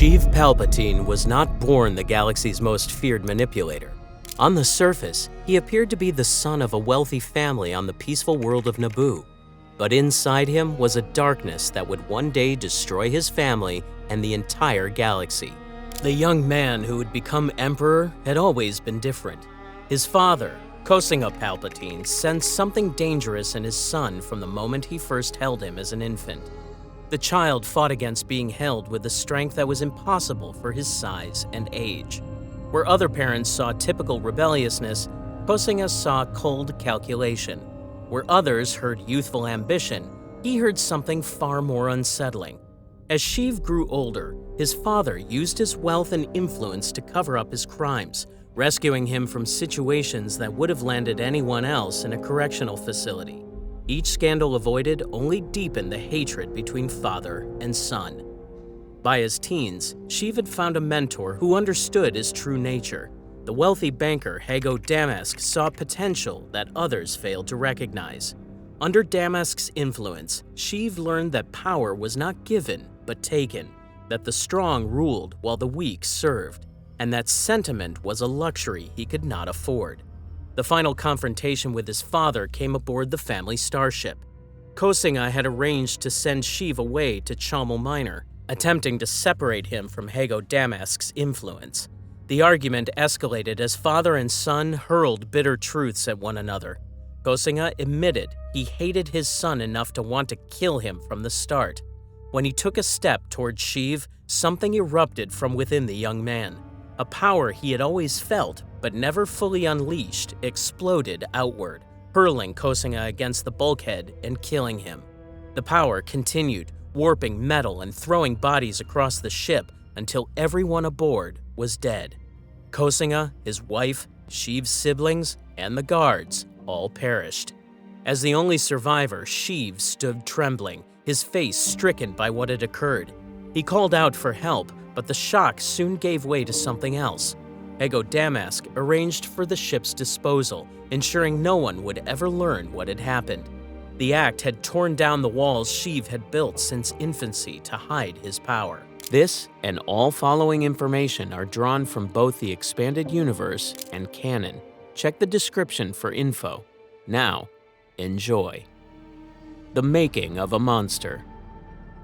Sheev Palpatine was not born the galaxy's most feared manipulator. On the surface, he appeared to be the son of a wealthy family on the peaceful world of Naboo. But inside him was a darkness that would one day destroy his family and the entire galaxy. The young man who would become emperor had always been different. His father, Sheev Palpatine, sensed something dangerous in his son from the moment he first held him as an infant. The child fought against being held with a strength that was impossible for his size and age. Where other parents saw typical rebelliousness, Sheev saw cold calculation. Where others heard youthful ambition, he heard something far more unsettling. As Sheev grew older, his father used his wealth and influence to cover up his crimes, rescuing him from situations that would have landed anyone else in a correctional facility. Each scandal avoided only deepened the hatred between father and son. By his teens, Sheev had found a mentor who understood his true nature. The wealthy banker Hego Damask saw potential that others failed to recognize. Under Damask's influence, Sheev learned that power was not given but taken, that the strong ruled while the weak served, and that sentiment was a luxury he could not afford. The final confrontation with his father came aboard the family starship. Sheev had arranged to send Sheev away to Chamel Minor, attempting to separate him from Hego Damask's influence. The argument escalated as father and son hurled bitter truths at one another. Sheev admitted he hated his son enough to want to kill him from the start. When he took a step toward Sheev, something erupted from within the young man. A power he had always felt but never fully unleashed exploded outward, hurling Sheev against the bulkhead and killing him. The power continued, warping metal and throwing bodies across the ship until everyone aboard was dead. Sheev, his wife, Sheev's siblings, and the guards all perished. As the only survivor, Sheev stood trembling, his face stricken by what had occurred. He called out for help, but the shock soon gave way to something else. Hego Damask arranged for the ship's disposal, ensuring no one would ever learn what had happened. The act had torn down the walls Sheev had built since infancy to hide his power. This and all following information are drawn from both the expanded universe and canon. Check the description for info. Now, enjoy. The making of a monster.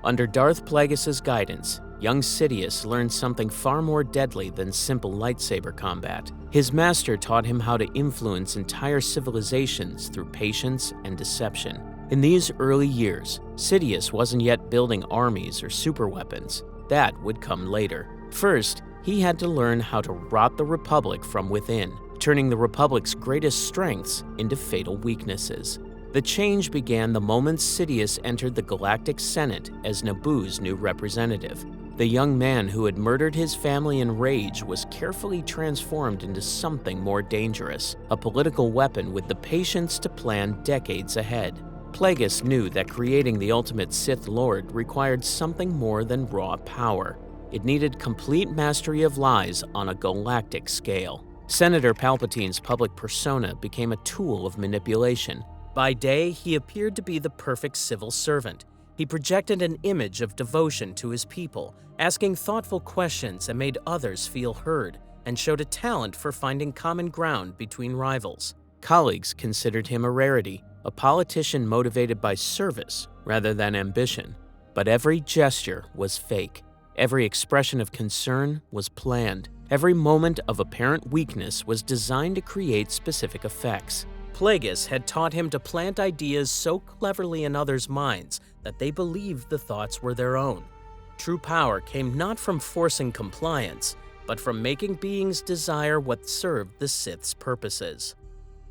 Under Darth Plagueis' guidance, young Sidious learned something far more deadly than simple lightsaber combat. His master taught him how to influence entire civilizations through patience and deception. In these early years, Sidious wasn't yet building armies or superweapons. That would come later. First, he had to learn how to rot the Republic from within, turning the Republic's greatest strengths into fatal weaknesses. The change began the moment Sidious entered the Galactic Senate as Naboo's new representative. The young man who had murdered his family in rage was carefully transformed into something more dangerous, a political weapon with the patience to plan decades ahead. Plagueis knew that creating the ultimate Sith Lord required something more than raw power. It needed complete mastery of lies on a galactic scale. Senator Palpatine's public persona became a tool of manipulation. By day, he appeared to be the perfect civil servant. He projected an image of devotion to his people, asking thoughtful questions that made others feel heard, and showed a talent for finding common ground between rivals. Colleagues considered him a rarity, a politician motivated by service rather than ambition. But every gesture was fake. Every expression of concern was planned. Every moment of apparent weakness was designed to create specific effects. Plagueis had taught him to plant ideas so cleverly in others' minds that they believed the thoughts were their own. True power came not from forcing compliance, but from making beings desire what served the Sith's purposes.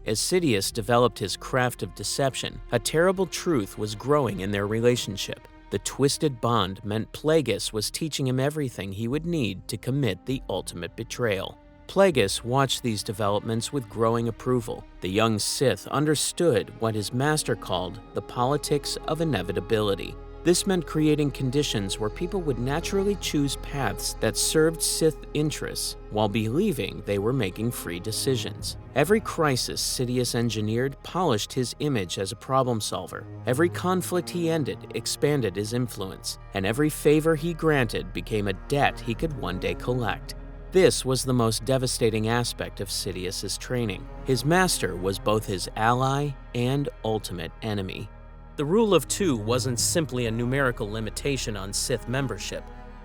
As Sidious developed his craft of deception, a terrible truth was growing in their relationship. The twisted bond meant Plagueis was teaching him everything he would need to commit the ultimate betrayal. Plagueis watched these developments with growing approval. The young Sith understood what his master called the politics of inevitability. This meant creating conditions where people would naturally choose paths that served Sith interests while believing they were making free decisions. Every crisis Sidious engineered polished his image as a problem solver. Every conflict he ended expanded his influence, and every favor he granted became a debt he could one day collect. This was the most devastating aspect of Sidious's training. His master was both his ally and ultimate enemy. The Rule of Two wasn't simply a numerical limitation on Sith membership.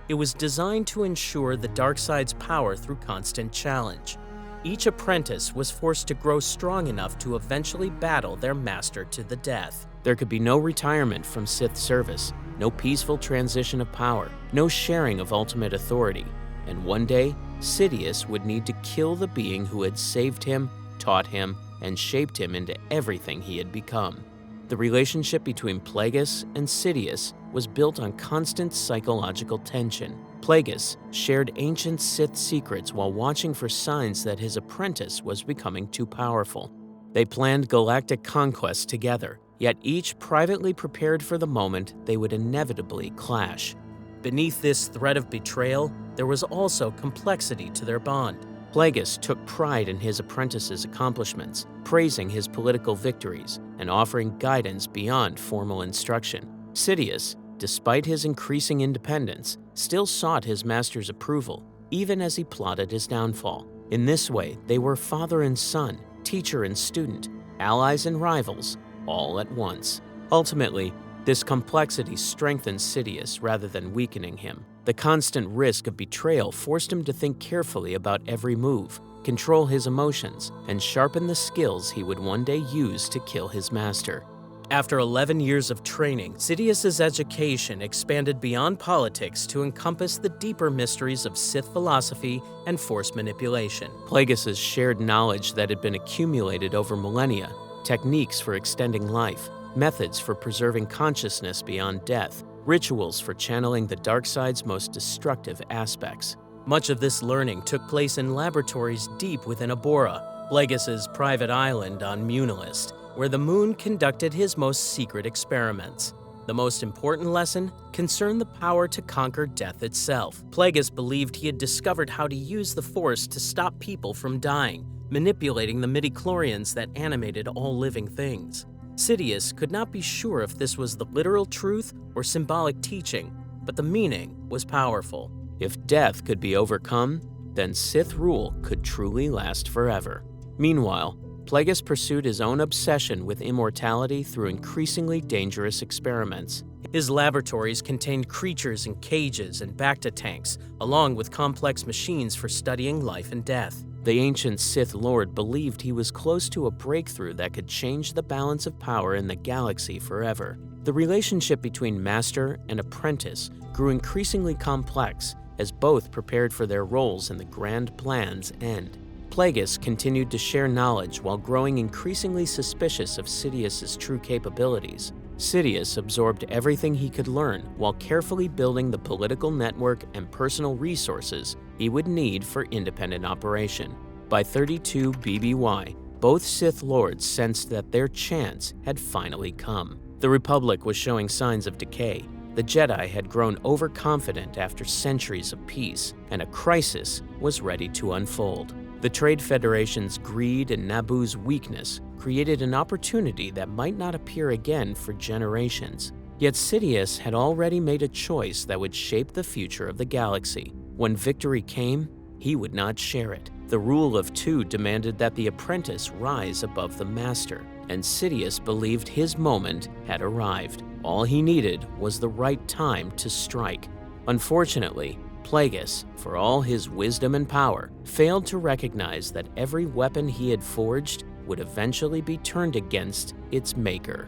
It was designed to ensure the dark side's power through constant challenge. Each apprentice was forced to grow strong enough to eventually battle their master to the death. There could be no retirement from Sith service, no peaceful transition of power, no sharing of ultimate authority. And one day, Sidious would need to kill the being who had saved him, taught him, and shaped him into everything he had become. The relationship between Plagueis and Sidious was built on constant psychological tension. Plagueis shared ancient Sith secrets while watching for signs that his apprentice was becoming too powerful. They planned galactic conquest together, yet each privately prepared for the moment they would inevitably clash. Beneath this threat of betrayal, there was also complexity to their bond. Plagueis took pride in his apprentice's accomplishments, praising his political victories and offering guidance beyond formal instruction. Sidious, despite his increasing independence, still sought his master's approval, even as he plotted his downfall. In this way, they were father and son, teacher and student, allies and rivals, all at once. Ultimately, this complexity strengthened Sidious rather than weakening him. The constant risk of betrayal forced him to think carefully about every move, control his emotions, and sharpen the skills he would one day use to kill his master. After 11 years of training, Sidious's education expanded beyond politics to encompass the deeper mysteries of Sith philosophy and force manipulation. Plagueis' shared knowledge that had been accumulated over millennia, techniques for extending life, methods for preserving consciousness beyond death, rituals for channeling the dark side's most destructive aspects. Much of this learning took place in laboratories deep within Abora, Plagueis' private island on Munilist, where the moon conducted his most secret experiments. The most important lesson concerned the power to conquer death itself. Plagueis believed he had discovered how to use the Force to stop people from dying, manipulating the midichlorians that animated all living things. Sidious could not be sure if this was the literal truth or symbolic teaching, but the meaning was powerful. If death could be overcome, then Sith rule could truly last forever. Meanwhile, Plagueis pursued his own obsession with immortality through increasingly dangerous experiments. His laboratories contained creatures in cages and bacta tanks, along with complex machines for studying life and death. The ancient Sith Lord believed he was close to a breakthrough that could change the balance of power in the galaxy forever. The relationship between master and apprentice grew increasingly complex as both prepared for their roles in the grand plan's end. Plagueis continued to share knowledge while growing increasingly suspicious of Sidious's true capabilities. Sidious absorbed everything he could learn while carefully building the political network and personal resources he would need for independent operation. By 32 BBY, both Sith Lords sensed that their chance had finally come. The Republic was showing signs of decay. The Jedi had grown overconfident after centuries of peace, and a crisis was ready to unfold. The Trade Federation's greed and Naboo's weakness created an opportunity that might not appear again for generations. Yet Sidious had already made a choice that would shape the future of the galaxy. When victory came, he would not share it. The Rule of Two demanded that the apprentice rise above the master, and Sidious believed his moment had arrived. All he needed was the right time to strike. Unfortunately, Plagueis, for all his wisdom and power, failed to recognize that every weapon he had forged would eventually be turned against its maker.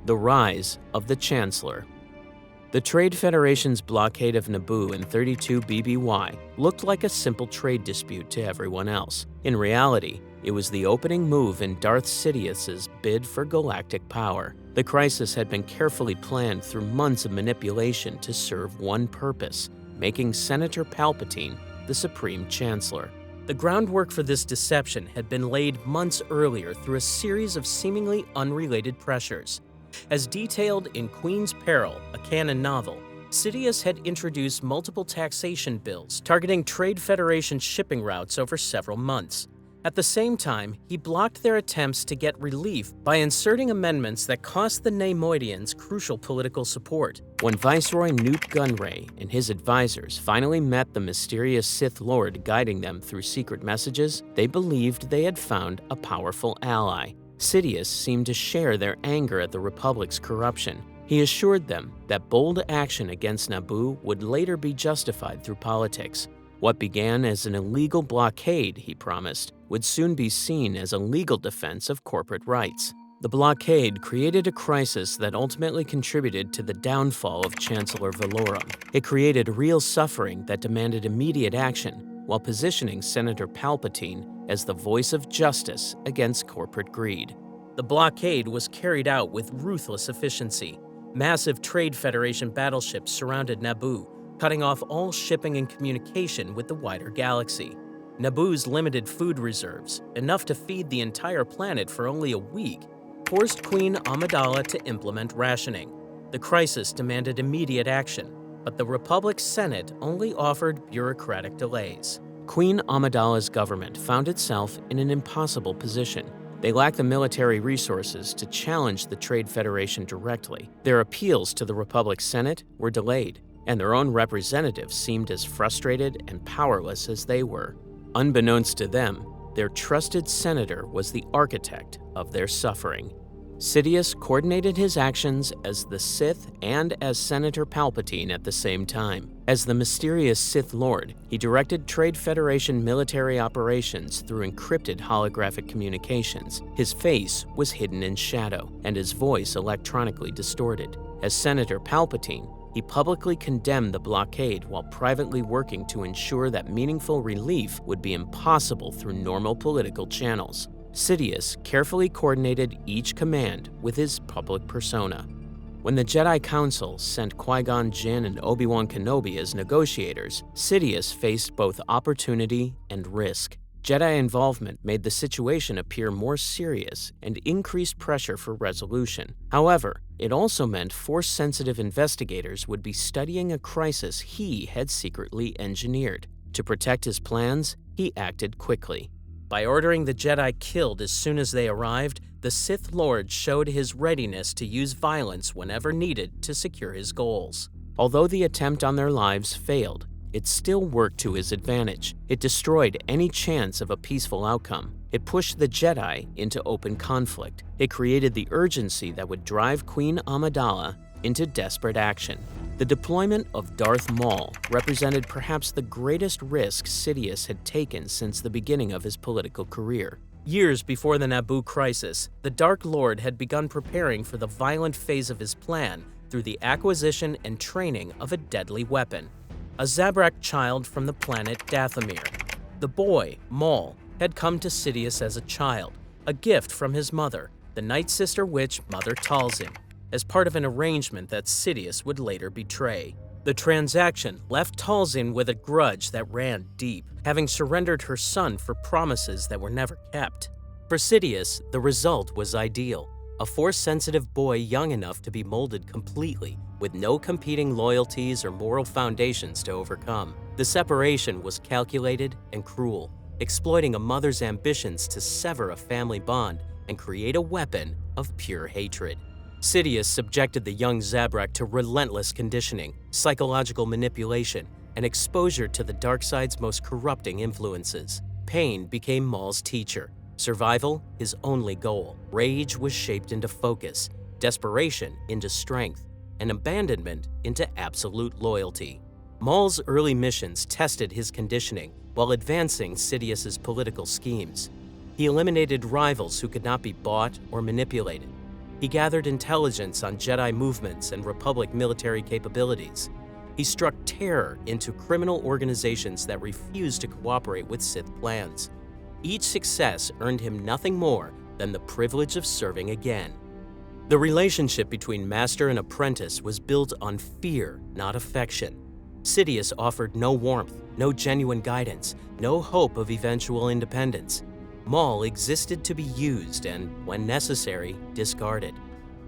The rise of the Chancellor. The Trade Federation's blockade of Naboo in 32 BBY looked like a simple trade dispute to everyone else. In reality, it was the opening move in Darth Sidious's bid for galactic power. The crisis had been carefully planned through months of manipulation to serve one purpose: making Senator Palpatine the Supreme Chancellor. The groundwork for this deception had been laid months earlier through a series of seemingly unrelated pressures. As detailed in Queen's Peril, a canon novel, Sidious had introduced multiple taxation bills targeting Trade Federation shipping routes over several months. At the same time, he blocked their attempts to get relief by inserting amendments that cost the Neimoidians crucial political support. When Viceroy Newt Gunray and his advisors finally met the mysterious Sith Lord guiding them through secret messages, they believed they had found a powerful ally. Sidious seemed to share their anger at the Republic's corruption. He assured them that bold action against Naboo would later be justified through politics. What began as an illegal blockade, he promised, would soon be seen as a legal defense of corporate rights. The blockade created a crisis that ultimately contributed to the downfall of Chancellor Valorum. It created real suffering that demanded immediate action, while positioning Senator Palpatine as the voice of justice against corporate greed. The blockade was carried out with ruthless efficiency. Massive Trade Federation battleships surrounded Naboo, cutting off all shipping and communication with the wider galaxy. Naboo's limited food reserves, enough to feed the entire planet for only a week, forced Queen Amidala to implement rationing. The crisis demanded immediate action, but the Republic's Senate only offered bureaucratic delays. Queen Amidala's government found itself in an impossible position. They lacked the military resources to challenge the Trade Federation directly. Their appeals to the Republic's Senate were delayed, and their own representatives seemed as frustrated and powerless as they were. Unbeknownst to them, their trusted senator was the architect of their suffering. Sidious coordinated his actions as the Sith and as Senator Palpatine at the same time. As the mysterious Sith Lord, he directed Trade Federation military operations through encrypted holographic communications. His face was hidden in shadow, and his voice electronically distorted. As Senator Palpatine, he publicly condemned the blockade while privately working to ensure that meaningful relief would be impossible through normal political channels. Sidious carefully coordinated each command with his public persona. When the Jedi Council sent Qui-Gon Jinn and Obi-Wan Kenobi as negotiators, Sidious faced both opportunity and risk. Jedi involvement made the situation appear more serious and increased pressure for resolution. However, it also meant Force-sensitive investigators would be studying a crisis he had secretly engineered. To protect his plans, he acted quickly. By ordering the Jedi killed as soon as they arrived, the Sith Lord showed his readiness to use violence whenever needed to secure his goals. Although the attempt on their lives failed, it still worked to his advantage. It destroyed any chance of a peaceful outcome. It pushed the Jedi into open conflict. It created the urgency that would drive Queen Amidala into desperate action. The deployment of Darth Maul represented perhaps the greatest risk Sidious had taken since the beginning of his political career. Years before the Naboo crisis, the Dark Lord had begun preparing for the violent phase of his plan through the acquisition and training of a deadly weapon. A Zabrak child from the planet Dathomir. The boy, Maul, had come to Sidious as a child, a gift from his mother, the Night Sister Witch Mother Talzin, as part of an arrangement that Sidious would later betray. The transaction left Talzin with a grudge that ran deep, having surrendered her son for promises that were never kept. For Sidious, the result was ideal. A Force-sensitive boy young enough to be molded completely, with no competing loyalties or moral foundations to overcome. The separation was calculated and cruel, exploiting a mother's ambitions to sever a family bond and create a weapon of pure hatred. Sidious subjected the young Zabrak to relentless conditioning, psychological manipulation, and exposure to the dark side's most corrupting influences. Pain became Maul's teacher. Survival, his only goal. Rage was shaped into focus, desperation into strength, and abandonment into absolute loyalty. Maul's early missions tested his conditioning while advancing Sidious's political schemes. He eliminated rivals who could not be bought or manipulated. He gathered intelligence on Jedi movements and Republic military capabilities. He struck terror into criminal organizations that refused to cooperate with Sith plans. Each success earned him nothing more than the privilege of serving again. The relationship between master and apprentice was built on fear, not affection. Sidious offered no warmth, no genuine guidance, no hope of eventual independence. Maul existed to be used and, when necessary, discarded.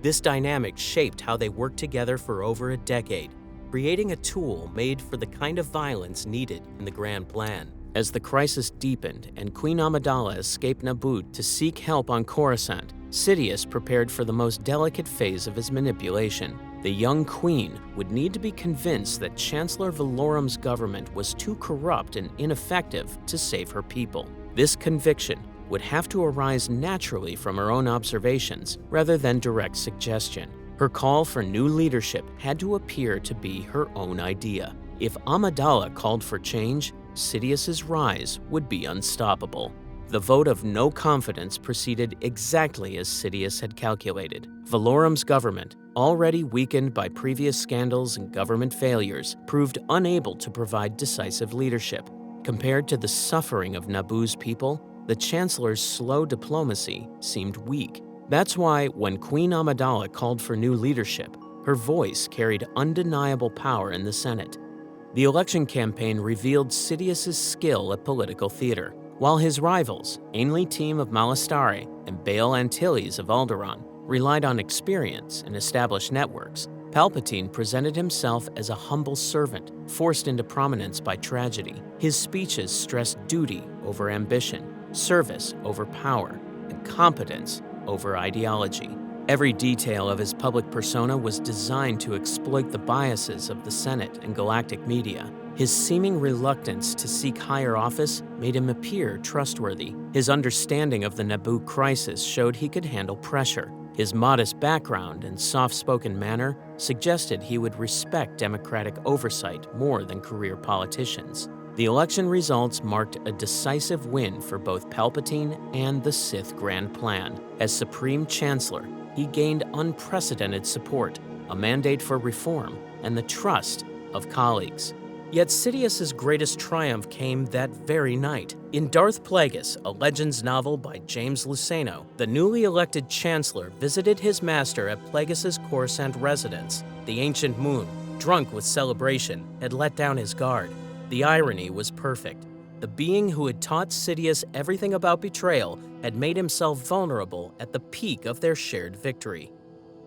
This dynamic shaped how they worked together for over a decade, creating a tool made for the kind of violence needed in the grand plan. As the crisis deepened and Queen Amidala escaped Naboo to seek help on Coruscant, Sidious prepared for the most delicate phase of his manipulation. The young queen would need to be convinced that Chancellor Valorum's government was too corrupt and ineffective to save her people. This conviction would have to arise naturally from her own observations rather than direct suggestion. Her call for new leadership had to appear to be her own idea. If Amidala called for change, Sidious's rise would be unstoppable. The vote of no confidence proceeded exactly as Sidious had calculated. Valorum's government, already weakened by previous scandals and government failures, proved unable to provide decisive leadership. Compared to the suffering of Naboo's people, the Chancellor's slow diplomacy seemed weak. That's why, when Queen Amidala called for new leadership, her voice carried undeniable power in the Senate. The election campaign revealed Sidious's skill at political theater. While his rivals, Ainley Team of Malastare and Bail Antilles of Alderaan, relied on experience and established networks, Palpatine presented himself as a humble servant, forced into prominence by tragedy. His speeches stressed duty over ambition, service over power, and competence over ideology. Every detail of his public persona was designed to exploit the biases of the Senate and galactic media. His seeming reluctance to seek higher office made him appear trustworthy. His understanding of the Naboo crisis showed he could handle pressure. His modest background and soft-spoken manner suggested he would respect democratic oversight more than career politicians. The election results marked a decisive win for both Palpatine and the Sith Grand Plan. As Supreme Chancellor, he gained unprecedented support, a mandate for reform, and the trust of colleagues. Yet Sidious's greatest triumph came that very night. In Darth Plagueis, a Legends novel by James Luceno, the newly elected Chancellor visited his master at Plagueis' Coruscant residence. The ancient moon, drunk with celebration, had let down his guard. The irony was perfect. The being who had taught Sidious everything about betrayal had made himself vulnerable at the peak of their shared victory.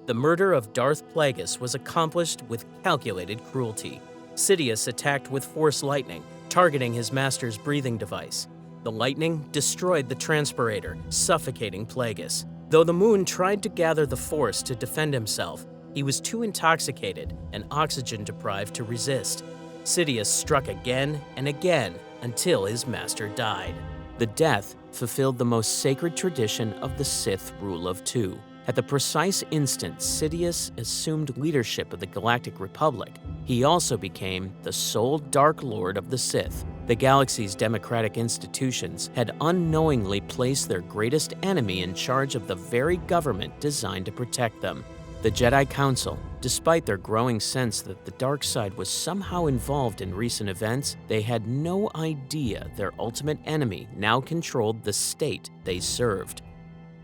The murder of Darth Plagueis was accomplished with calculated cruelty. Sidious attacked with Force lightning, targeting his master's breathing device. The lightning destroyed the transpirator, suffocating Plagueis. Though the moon tried to gather the Force to defend himself, he was too intoxicated and oxygen-deprived to resist. Sidious struck again and again until his master died. The death fulfilled the most sacred tradition of the Sith rule of two. At the precise instant Sidious assumed leadership of the Galactic Republic, he also became the sole Dark Lord of the Sith. The galaxy's democratic institutions had unknowingly placed their greatest enemy in charge of the very government designed to protect them. The Jedi Council, despite their growing sense that the dark side was somehow involved in recent events, they had no idea their ultimate enemy now controlled the state they served.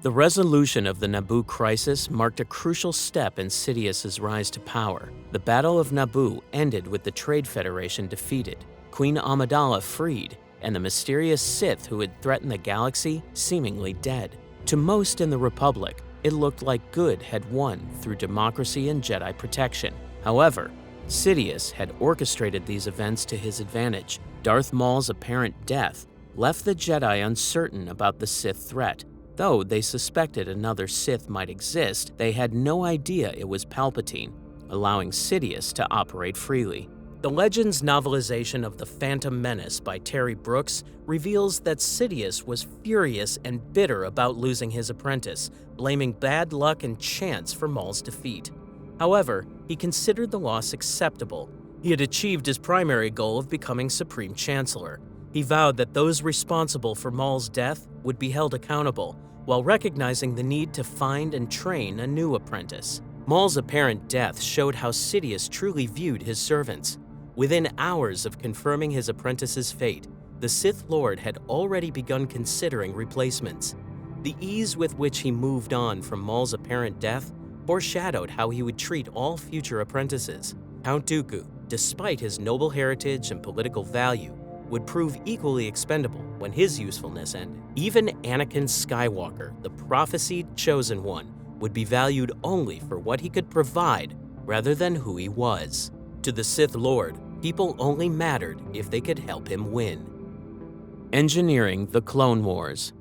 The resolution of the Naboo crisis marked a crucial step in Sidious's rise to power. The Battle of Naboo ended with the Trade Federation defeated, Queen Amidala freed, and the mysterious Sith who had threatened the galaxy seemingly dead. To most in the Republic, it looked like good had won through democracy and Jedi protection. However, Sidious had orchestrated these events to his advantage. Darth Maul's apparent death left the Jedi uncertain about the Sith threat. Though they suspected another Sith might exist, they had no idea it was Palpatine, allowing Sidious to operate freely. The Legends novelization of The Phantom Menace by Terry Brooks reveals that Sidious was furious and bitter about losing his apprentice, blaming bad luck and chance for Maul's defeat. However, he considered the loss acceptable. He had achieved his primary goal of becoming Supreme Chancellor. He vowed that those responsible for Maul's death would be held accountable, while recognizing the need to find and train a new apprentice. Maul's apparent death showed how Sidious truly viewed his servants. Within hours of confirming his apprentice's fate, the Sith Lord had already begun considering replacements. The ease with which he moved on from Maul's apparent death foreshadowed how he would treat all future apprentices. Count Dooku, despite his noble heritage and political value, would prove equally expendable when his usefulness ended. Even Anakin Skywalker, the prophesied chosen one, would be valued only for what he could provide rather than who he was. To the Sith Lord, people only mattered if they could help him win. Engineering the Clone Wars.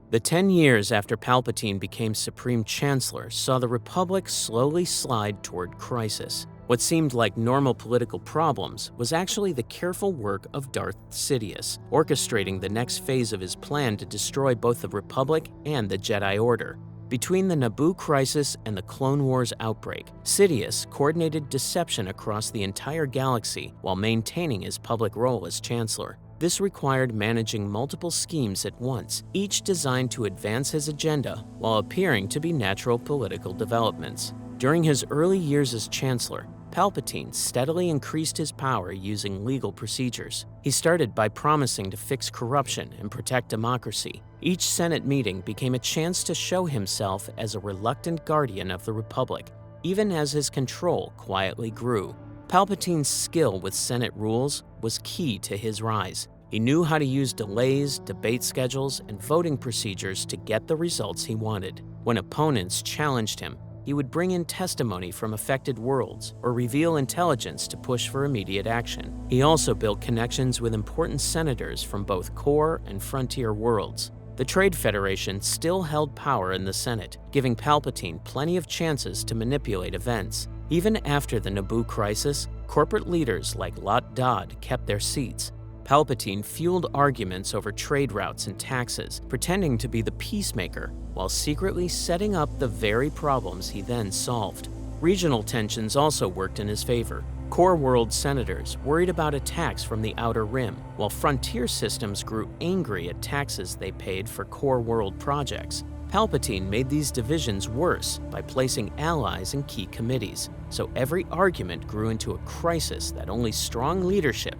The 10 years after Palpatine became Supreme Chancellor saw the Republic slowly slide toward crisis. What seemed like normal political problems was actually the careful work of Darth Sidious, orchestrating the next phase of his plan to destroy both the Republic and the Jedi Order. Between the Naboo crisis and the Clone Wars outbreak, Sidious coordinated deception across the entire galaxy while maintaining his public role as Chancellor. This required managing multiple schemes at once, each designed to advance his agenda while appearing to be natural political developments. During his early years as Chancellor, Palpatine steadily increased his power using legal procedures. He started by promising to fix corruption and protect democracy. Each Senate meeting became a chance to show himself as a reluctant guardian of the Republic, even as his control quietly grew. Palpatine's skill with Senate rules was key to his rise. He knew how to use delays, debate schedules, and voting procedures to get the results he wanted. When opponents challenged him, he would bring in testimony from affected worlds or reveal intelligence to push for immediate action. He also built connections with important senators from both core and frontier worlds. The Trade Federation still held power in the Senate, giving Palpatine plenty of chances to manipulate events. Even after the Naboo crisis, corporate leaders like Lot Dodd kept their seats. Palpatine fueled arguments over trade routes and taxes, pretending to be the peacemaker while secretly setting up the very problems he then solved. Regional tensions also worked in his favor. Core world senators worried about attacks from the Outer Rim, while frontier systems grew angry at taxes they paid for core world projects. Palpatine made these divisions worse by placing allies in key committees, so every argument grew into a crisis that only strong leadership,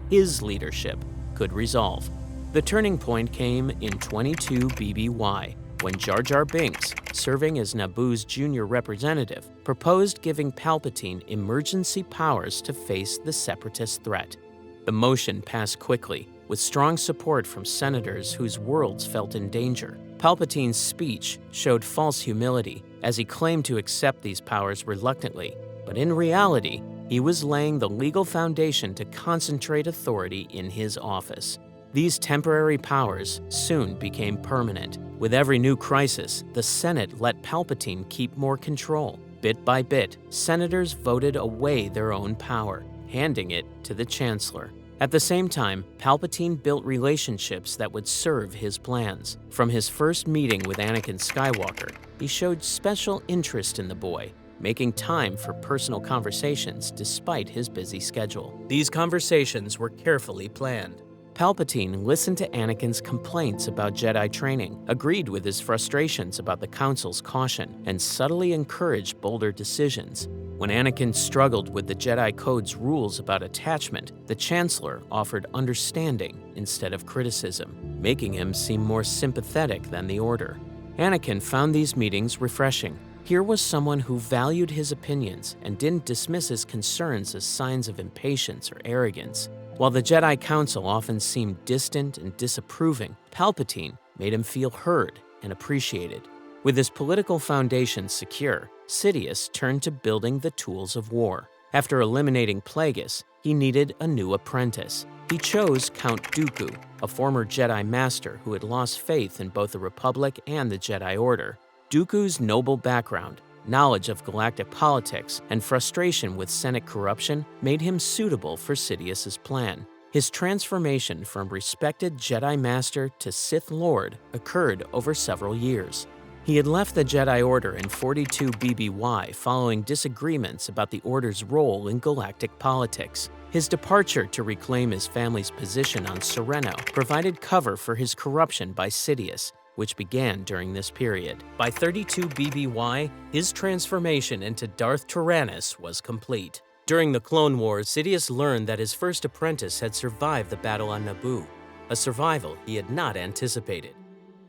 his leadership, could resolve. The turning point came in 22 BBY, when Jar Jar Binks, serving as Naboo's junior representative, proposed giving Palpatine emergency powers to face the Separatist threat. The motion passed quickly, with strong support from senators whose worlds felt in danger. Palpatine's speech showed false humility, as he claimed to accept these powers reluctantly, but in reality, he was laying the legal foundation to concentrate authority in his office. These temporary powers soon became permanent. With every new crisis, the Senate let Palpatine keep more control. Bit by bit, senators voted away their own power, handing it to the Chancellor. At the same time, Palpatine built relationships that would serve his plans. From his first meeting with Anakin Skywalker, he showed special interest in the boy, making time for personal conversations despite his busy schedule. These conversations were carefully planned. Palpatine listened to Anakin's complaints about Jedi training, agreed with his frustrations about the Council's caution, and subtly encouraged bolder decisions. When Anakin struggled with the Jedi Code's rules about attachment, the Chancellor offered understanding instead of criticism, making him seem more sympathetic than the Order. Anakin found these meetings refreshing. Here was someone who valued his opinions and didn't dismiss his concerns as signs of impatience or arrogance. While the Jedi Council often seemed distant and disapproving, Palpatine made him feel heard and appreciated. With his political foundation secure, Sidious turned to building the tools of war. After eliminating Plagueis, he needed a new apprentice. He chose Count Dooku, a former Jedi Master who had lost faith in both the Republic and the Jedi Order. Dooku's noble background, knowledge of galactic politics, and frustration with Senate corruption made him suitable for Sidious's plan. His transformation from respected Jedi Master to Sith Lord occurred over several years. He had left the Jedi Order in 42 BBY following disagreements about the Order's role in galactic politics. His departure to reclaim his family's position on Sereno provided cover for his corruption by Sidious, which began during this period. By 32 BBY, his transformation into Darth Tyrannus was complete. During the Clone Wars, Sidious learned that his first apprentice had survived the battle on Naboo, a survival he had not anticipated.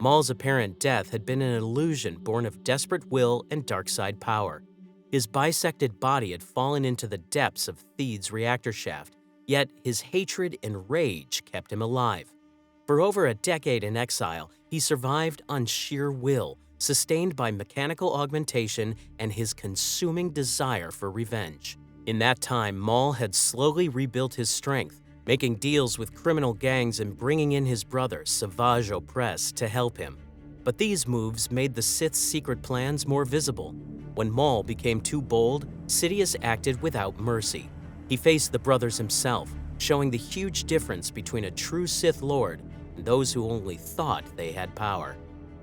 Maul's apparent death had been an illusion born of desperate will and dark side power. His bisected body had fallen into the depths of Theed's reactor shaft, yet his hatred and rage kept him alive. For over a decade in exile, he survived on sheer will, sustained by mechanical augmentation and his consuming desire for revenge. In that time, Maul had slowly rebuilt his strength, making deals with criminal gangs and bringing in his brother, Savage Opress, to help him. But these moves made the Sith's secret plans more visible. When Maul became too bold, Sidious acted without mercy. He faced the brothers himself, showing the huge difference between a true Sith Lord and those who only thought they had power.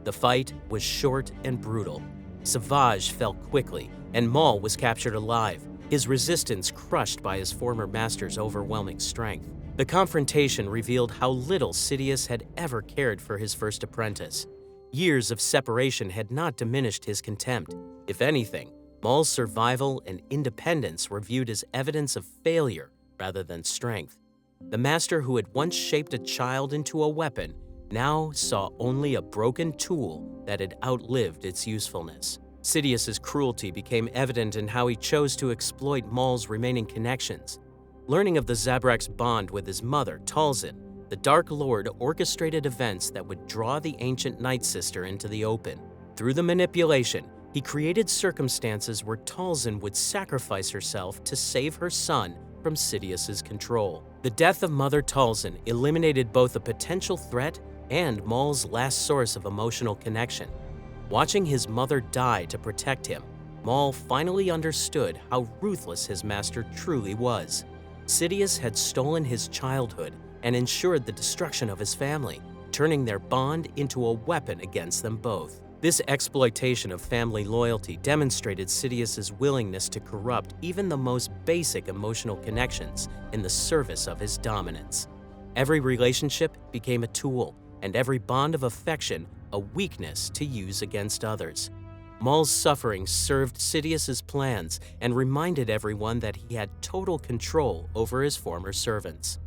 The fight was short and brutal. Savage fell quickly, and Maul was captured alive, his resistance crushed by his former master's overwhelming strength. The confrontation revealed how little Sidious had ever cared for his first apprentice. Years of separation had not diminished his contempt. If anything, Maul's survival and independence were viewed as evidence of failure rather than strength. The master who had once shaped a child into a weapon now saw only a broken tool that had outlived its usefulness. Sidious's cruelty became evident in how he chose to exploit Maul's remaining connections. Learning of the Zabrak's bond with his mother, Talzin, the Dark Lord orchestrated events that would draw the ancient Night Sister into the open. Through the manipulation, he created circumstances where Talzin would sacrifice herself to save her son from Sidious's control. The death of Mother Talzin eliminated both a potential threat and Maul's last source of emotional connection. Watching his mother die to protect him, Maul finally understood how ruthless his master truly was. Sidious had stolen his childhood and ensured the destruction of his family, turning their bond into a weapon against them both. This exploitation of family loyalty demonstrated Sidious's willingness to corrupt even the most basic emotional connections in the service of his dominance. Every relationship became a tool, and every bond of affection a weakness to use against others. Maul's suffering served Sidious's plans and reminded everyone that he had total control over his former servants.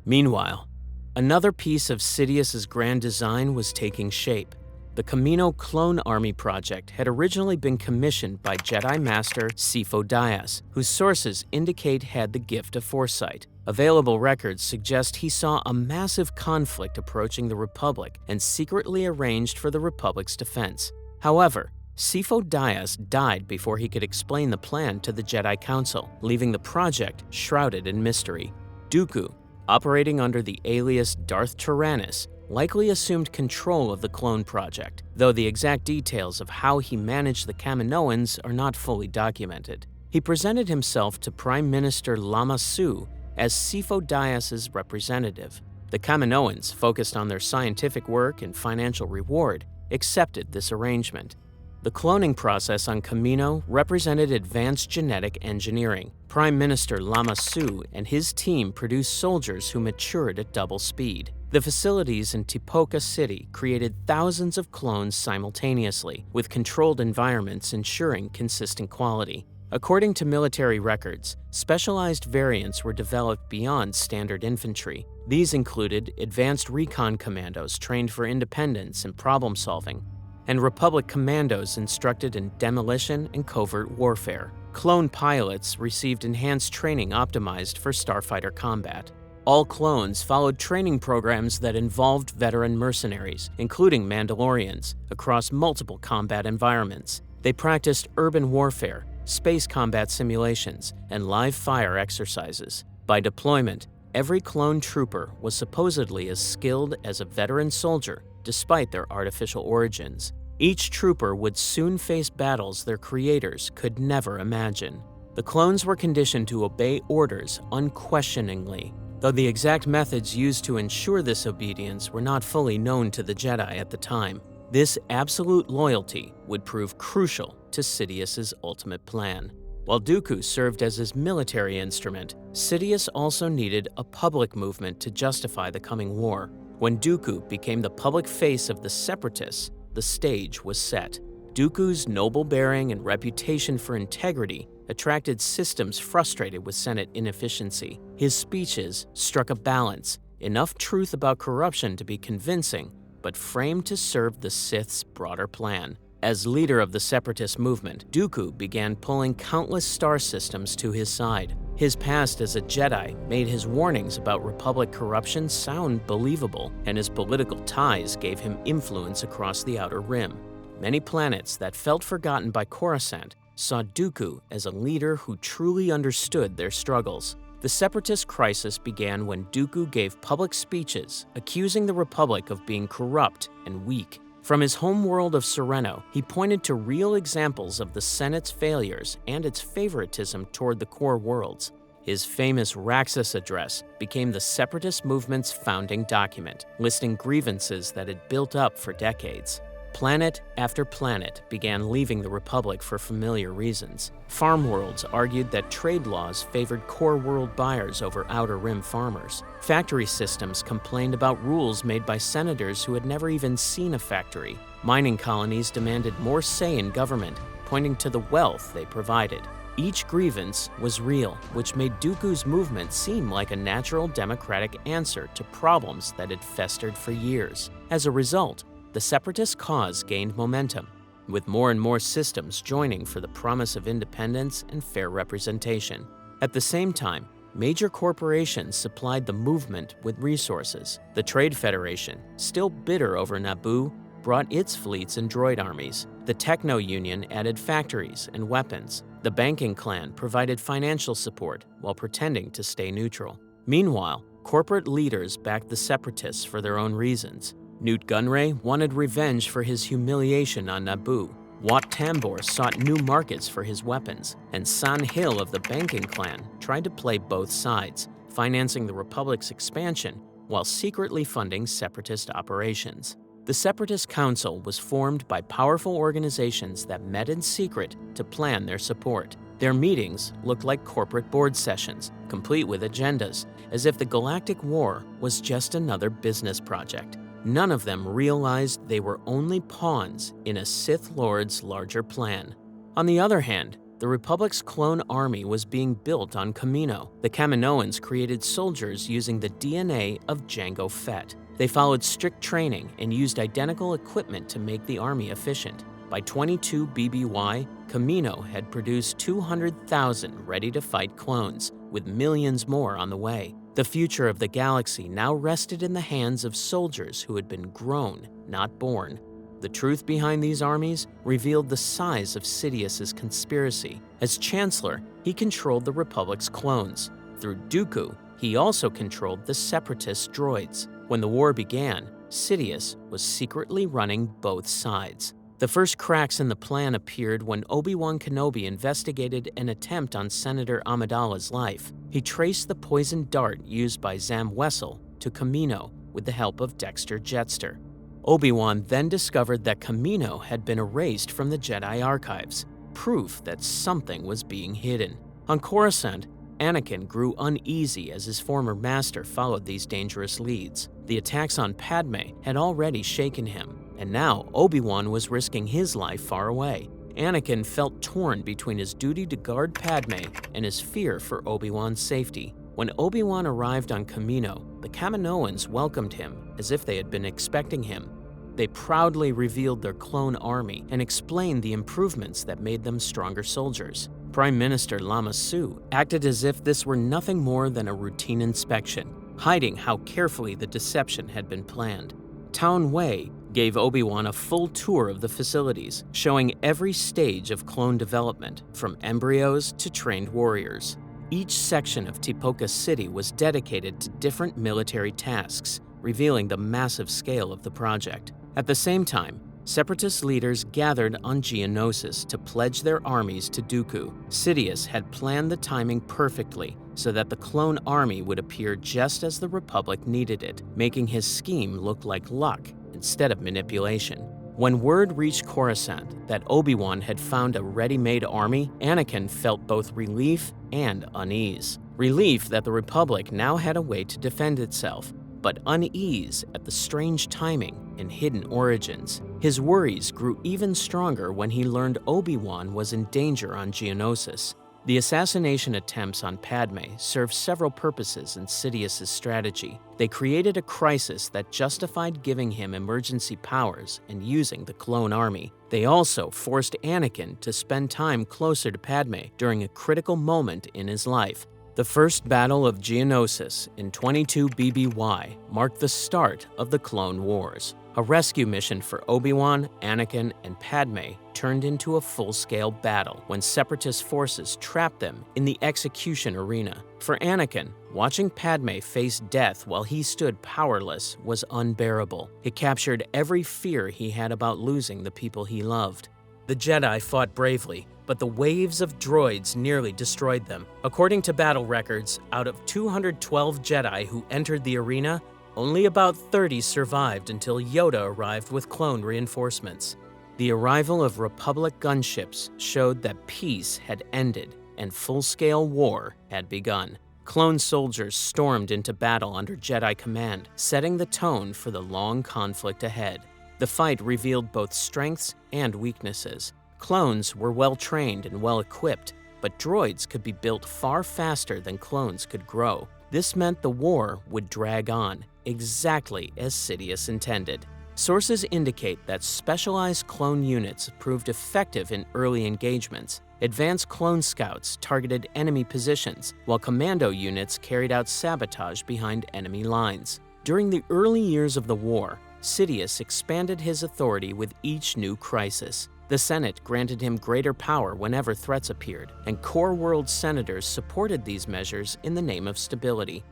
Meanwhile, another piece of Sidious's grand design was taking shape. The Kamino Clone Army project had originally been commissioned by Jedi Master Sheev Palpatine, whose sources indicate had the gift of foresight. Available records suggest he saw a massive conflict approaching the Republic and secretly arranged for the Republic's defense. However, Sheev Palpatine died before he could explain the plan to the Jedi Council, leaving the project shrouded in mystery. Dooku, operating under the alias Darth Tyrannus, likely assumed control of the clone project, though the exact details of how he managed the Kaminoans are not fully documented. He presented himself to Prime Minister Lama Su as Sheev Palpatine's representative. The Kaminoans, focused on their scientific work and financial reward, accepted this arrangement. The cloning process on Kamino represented advanced genetic engineering. Prime Minister Lama Su and his team produced soldiers who matured at double speed. The facilities in Tipoca City created thousands of clones simultaneously, with controlled environments ensuring consistent quality. According to military records, specialized variants were developed beyond standard infantry. These included advanced recon commandos trained for independence and problem-solving, and Republic commandos instructed in demolition and covert warfare. Clone pilots received enhanced training optimized for starfighter combat. All clones followed training programs that involved veteran mercenaries, including Mandalorians, across multiple combat environments. They practiced urban warfare, space combat simulations, and live fire exercises. By deployment, every clone trooper was supposedly as skilled as a veteran soldier, despite their artificial origins. Each trooper would soon face battles their creators could never imagine. The clones were conditioned to obey orders unquestioningly, though the exact methods used to ensure this obedience were not fully known to the Jedi at the time. This absolute loyalty would prove crucial to Sidious's ultimate plan. While Dooku served as his military instrument, Sidious also needed a public movement to justify the coming war. When Dooku became the public face of the Separatists, the stage was set. Dooku's noble bearing and reputation for integrity attracted systems frustrated with Senate inefficiency. His speeches struck a balance, enough truth about corruption to be convincing, but framed to serve the Sith's broader plan. As leader of the Separatist movement, Dooku began pulling countless star systems to his side. His past as a Jedi made his warnings about Republic corruption sound believable, and his political ties gave him influence across the Outer Rim. many planets that felt forgotten by Coruscant saw Dooku as a leader who truly understood their struggles. The Separatist crisis began when Dooku gave public speeches accusing the Republic of being corrupt and weak. From his homeworld of Sereno, he pointed to real examples of the Senate's failures and its favoritism toward the core worlds. His famous Raxus address became the Separatist movement's founding document, listing grievances that had built up for decades. Planet after planet began leaving the Republic for familiar reasons. Farm worlds argued that trade laws favored core world buyers over Outer Rim farmers. Factory systems complained about rules made by senators who had never even seen a factory. Mining colonies demanded more say in government, pointing to the wealth they provided. Each grievance was real, which made Dooku's movement seem like a natural democratic answer to problems that had festered for years. As a result, the Separatist cause gained momentum, with more and more systems joining for the promise of independence and fair representation. At the same time, major corporations supplied the movement with resources. The Trade Federation, still bitter over Naboo, brought its fleets and droid armies. The Techno Union added factories and weapons. The banking clan provided financial support while pretending to stay neutral. Meanwhile, corporate leaders backed the Separatists for their own reasons. Newt Gunray wanted revenge for his humiliation on Naboo. Wat Tambor sought new markets for his weapons, and San Hill of the banking clan tried to play both sides, financing the Republic's expansion while secretly funding Separatist operations. The Separatist Council was formed by powerful organizations that met in secret to plan their support. Their meetings looked like corporate board sessions, complete with agendas, as if the Galactic War was just another business project. None of them realized they were only pawns in a Sith Lord's larger plan. On the other hand, the Republic's clone army was being built on Kamino. The Kaminoans created soldiers using the DNA of Jango Fett. They followed strict training and used identical equipment to make the army efficient. By 22 BBY, Kamino had produced 200,000 ready-to-fight clones, with millions more on the way. The future of the galaxy now rested in the hands of soldiers who had been grown, not born. The truth behind these armies revealed the size of Sidious's conspiracy. As Chancellor, he controlled the Republic's clones. Through Dooku, he also controlled the Separatist droids. When the war began, Sidious was secretly running both sides. The first cracks in the plan appeared when Obi-Wan Kenobi investigated an attempt on Senator Amidala's life. He traced the poisoned dart used by Zam Wesell to Kamino with the help of Dexter Jettster. Obi-Wan then discovered that Kamino had been erased from the Jedi archives, proof that something was being hidden. On Coruscant, Anakin grew uneasy as his former master followed these dangerous leads. The attacks on Padme had already shaken him, and now Obi-Wan was risking his life far away. Anakin felt torn between his duty to guard Padme and his fear for Obi-Wan's safety. When Obi-Wan arrived on Kamino, the Kaminoans welcomed him as if they had been expecting him. They proudly revealed their clone army and explained the improvements that made them stronger soldiers. Prime Minister Lama Su acted as if this were nothing more than a routine inspection, hiding how carefully the deception had been planned. Taun Wei gave Obi-Wan a full tour of the facilities, showing every stage of clone development, from embryos to trained warriors. Each section of Tipoca City was dedicated to different military tasks, revealing the massive scale of the project. At the same time, Separatist leaders gathered on Geonosis to pledge their armies to Dooku. Sidious had planned the timing perfectly so that the clone army would appear just as the Republic needed it, making his scheme look like luck instead of manipulation. When word reached Coruscant that Obi-Wan had found a ready-made army, Anakin felt both relief and unease. Relief that the Republic now had a way to defend itself, but unease at the strange timing and hidden origins. His worries grew even stronger when he learned Obi-Wan was in danger on Geonosis. The assassination attempts on Padme served several purposes in Sidious's strategy. They created a crisis that justified giving him emergency powers and using the clone army. They also forced Anakin to spend time closer to Padme during a critical moment in his life. The First Battle of Geonosis in 22 BBY marked the start of the Clone Wars. A rescue mission for Obi-Wan, Anakin, and Padme turned into a full-scale battle when Separatist forces trapped them in the execution arena. For Anakin, watching Padme face death while he stood powerless was unbearable. It captured every fear he had about losing the people he loved. The Jedi fought bravely, but the waves of droids nearly destroyed them. According to battle records, out of 212 Jedi who entered the arena, only about 30 survived until Yoda arrived with clone reinforcements. The arrival of Republic gunships showed that peace had ended and full-scale war had begun. Clone soldiers stormed into battle under Jedi command, setting the tone for the long conflict ahead. The fight revealed both strengths and weaknesses. Clones were well-trained and well-equipped, but droids could be built far faster than clones could grow. This meant the war would drag on, exactly as Sidious intended. Sources indicate that specialized clone units proved effective in early engagements. Advanced clone scouts targeted enemy positions, while commando units carried out sabotage behind enemy lines. During the early years of the war, Sidious expanded his authority with each new crisis. The Senate granted him greater power whenever threats appeared, and core world senators supported these measures in the name of stability.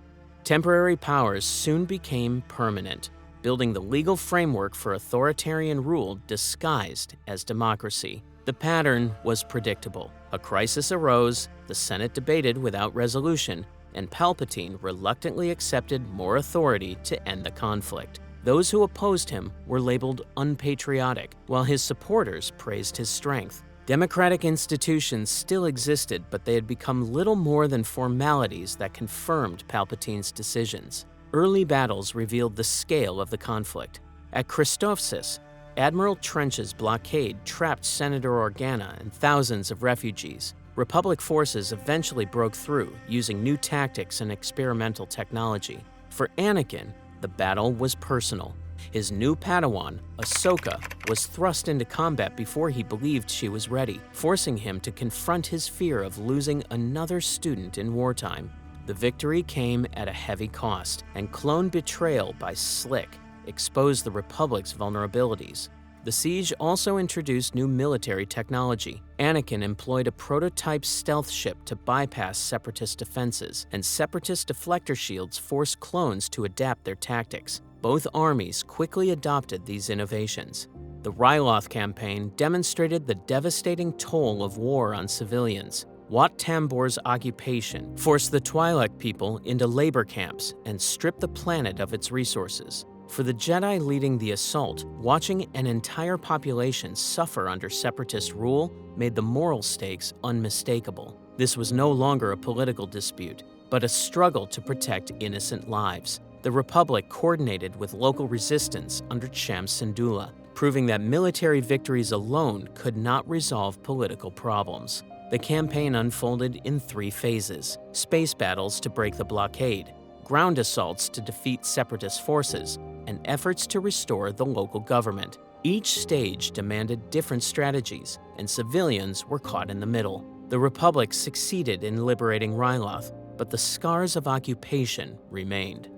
Temporary powers soon became permanent, building the legal framework for authoritarian rule disguised as democracy. The pattern was predictable. A crisis arose, the Senate debated without resolution, and Palpatine reluctantly accepted more authority to end the conflict. Those who opposed him were labeled unpatriotic, while his supporters praised his strength. Democratic institutions still existed, but they had become little more than formalities that confirmed Palpatine's decisions. Early battles revealed the scale of the conflict. At Christophsis, Admiral Trench's blockade trapped Senator Organa and thousands of refugees. Republic forces eventually broke through, using new tactics and experimental technology. For Anakin, the battle was personal. His new Padawan, Ahsoka, was thrust into combat before he believed she was ready, forcing him to confront his fear of losing another student in wartime. The victory came at a heavy cost, and clone betrayal by Slick exposed the Republic's vulnerabilities. The siege also introduced new military technology. Anakin employed a prototype stealth ship to bypass Separatist defenses, and Separatist deflector shields forced clones to adapt their tactics. Both armies quickly adopted these innovations. The Ryloth campaign demonstrated the devastating toll of war on civilians. Wat Tambor's occupation forced the Twi'lek people into labor camps and stripped the planet of its resources. For the Jedi leading the assault, watching an entire population suffer under Separatist rule made the moral stakes unmistakable. This was no longer a political dispute, but a struggle to protect innocent lives. The Republic coordinated with local resistance under Cham Syndulla, proving that military victories alone could not resolve political problems. The campaign unfolded in 3 phases: space battles to break the blockade, ground assaults to defeat Separatist forces, and efforts to restore the local government. Each stage demanded different strategies, and civilians were caught in the middle. The Republic succeeded in liberating Ryloth, but the scars of occupation remained.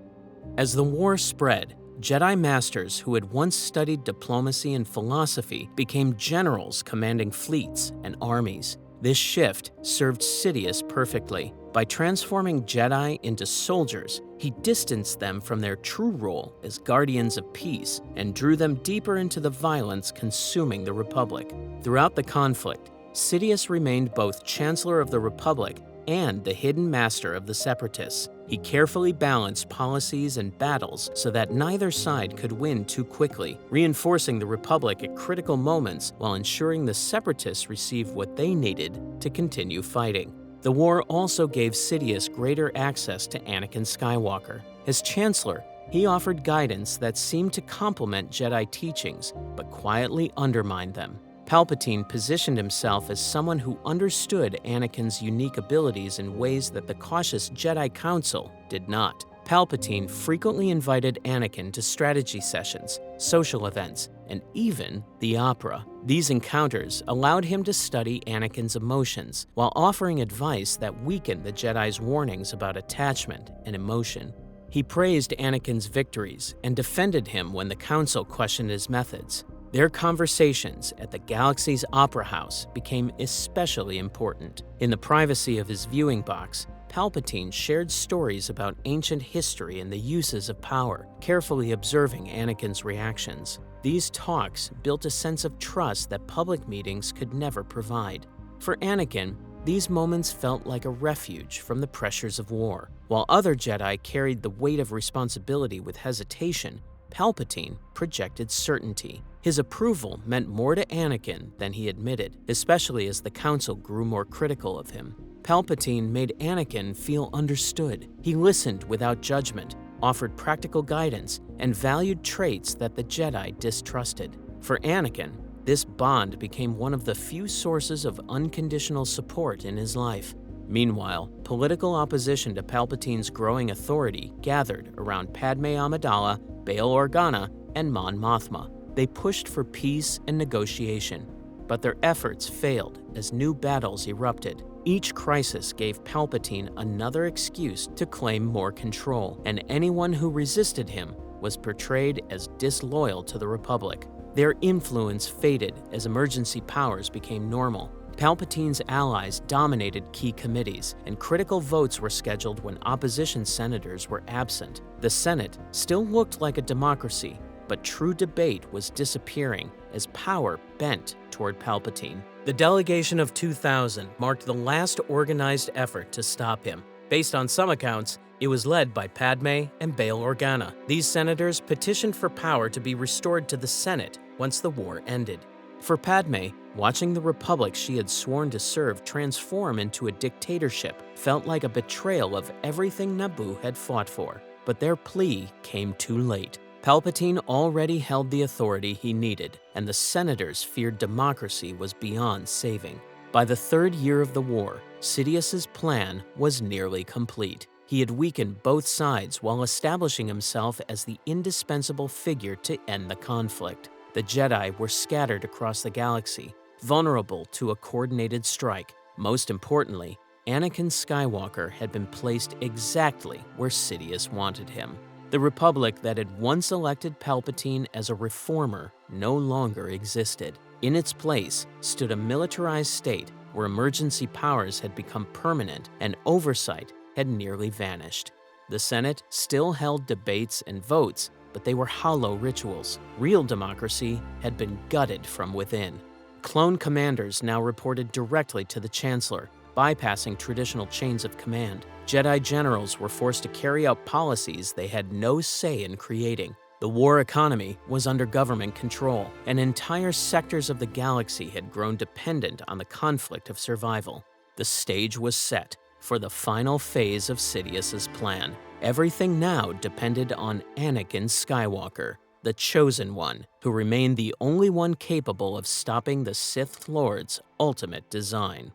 As the war spread, Jedi Masters who had once studied diplomacy and philosophy became generals commanding fleets and armies. This shift served Sidious perfectly. By transforming Jedi into soldiers, he distanced them from their true role as guardians of peace and drew them deeper into the violence consuming the Republic. Throughout the conflict, Sidious remained both Chancellor of the Republic and the hidden master of the Separatists. He carefully balanced policies and battles so that neither side could win too quickly, reinforcing the Republic at critical moments while ensuring the Separatists received what they needed to continue fighting. The war also gave Sidious greater access to Anakin Skywalker. As Chancellor, he offered guidance that seemed to complement Jedi teachings, but quietly undermined them. Palpatine positioned himself as someone who understood Anakin's unique abilities in ways that the cautious Jedi Council did not. Palpatine frequently invited Anakin to strategy sessions, social events, and even the opera. These encounters allowed him to study Anakin's emotions while offering advice that weakened the Jedi's warnings about attachment and emotion. He praised Anakin's victories and defended him when the Council questioned his methods. Their conversations at the galaxy's Opera House became especially important. In the privacy of his viewing box, Palpatine shared stories about ancient history and the uses of power, carefully observing Anakin's reactions. These talks built a sense of trust that public meetings could never provide. For Anakin, these moments felt like a refuge from the pressures of war. While other Jedi carried the weight of responsibility with hesitation, Palpatine projected certainty. His approval meant more to Anakin than he admitted, especially as the Council grew more critical of him. Palpatine made Anakin feel understood. He listened without judgment, offered practical guidance, and valued traits that the Jedi distrusted. For Anakin, this bond became one of the few sources of unconditional support in his life. Meanwhile, political opposition to Palpatine's growing authority gathered around Padme Amidala, Bail Organa, and Mon Mothma. They pushed for peace and negotiation, but their efforts failed as new battles erupted. Each crisis gave Palpatine another excuse to claim more control, and anyone who resisted him was portrayed as disloyal to the Republic. Their influence faded as emergency powers became normal. Palpatine's allies dominated key committees, and critical votes were scheduled when opposition senators were absent. The Senate still looked like a democracy, but true debate was disappearing as power bent toward Palpatine. The delegation of 2000 marked the last organized effort to stop him. Based on some accounts, it was led by Padme and Bail Organa. These senators petitioned for power to be restored to the Senate once the war ended. For Padme, watching the republic she had sworn to serve transform into a dictatorship felt like a betrayal of everything Naboo had fought for. But their plea came too late. Palpatine already held the authority he needed, and the senators feared democracy was beyond saving. By the third year of the war, Sidious's plan was nearly complete. He had weakened both sides while establishing himself as the indispensable figure to end the conflict. The Jedi were scattered across the galaxy, vulnerable to a coordinated strike. Most importantly, Anakin Skywalker had been placed exactly where Sidious wanted him. The Republic that had once elected Palpatine as a reformer no longer existed. In its place stood a militarized state where emergency powers had become permanent and oversight had nearly vanished. The Senate still held debates and votes, but they were hollow rituals. Real democracy had been gutted from within. Clone commanders now reported directly to the Chancellor, bypassing traditional chains of command. Jedi generals were forced to carry out policies they had no say in creating. The war economy was under government control, and entire sectors of the galaxy had grown dependent on the conflict of survival. The stage was set for the final phase of Sidious's plan. Everything now depended on Anakin Skywalker, the Chosen One, who remained the only one capable of stopping the Sith Lord's ultimate design.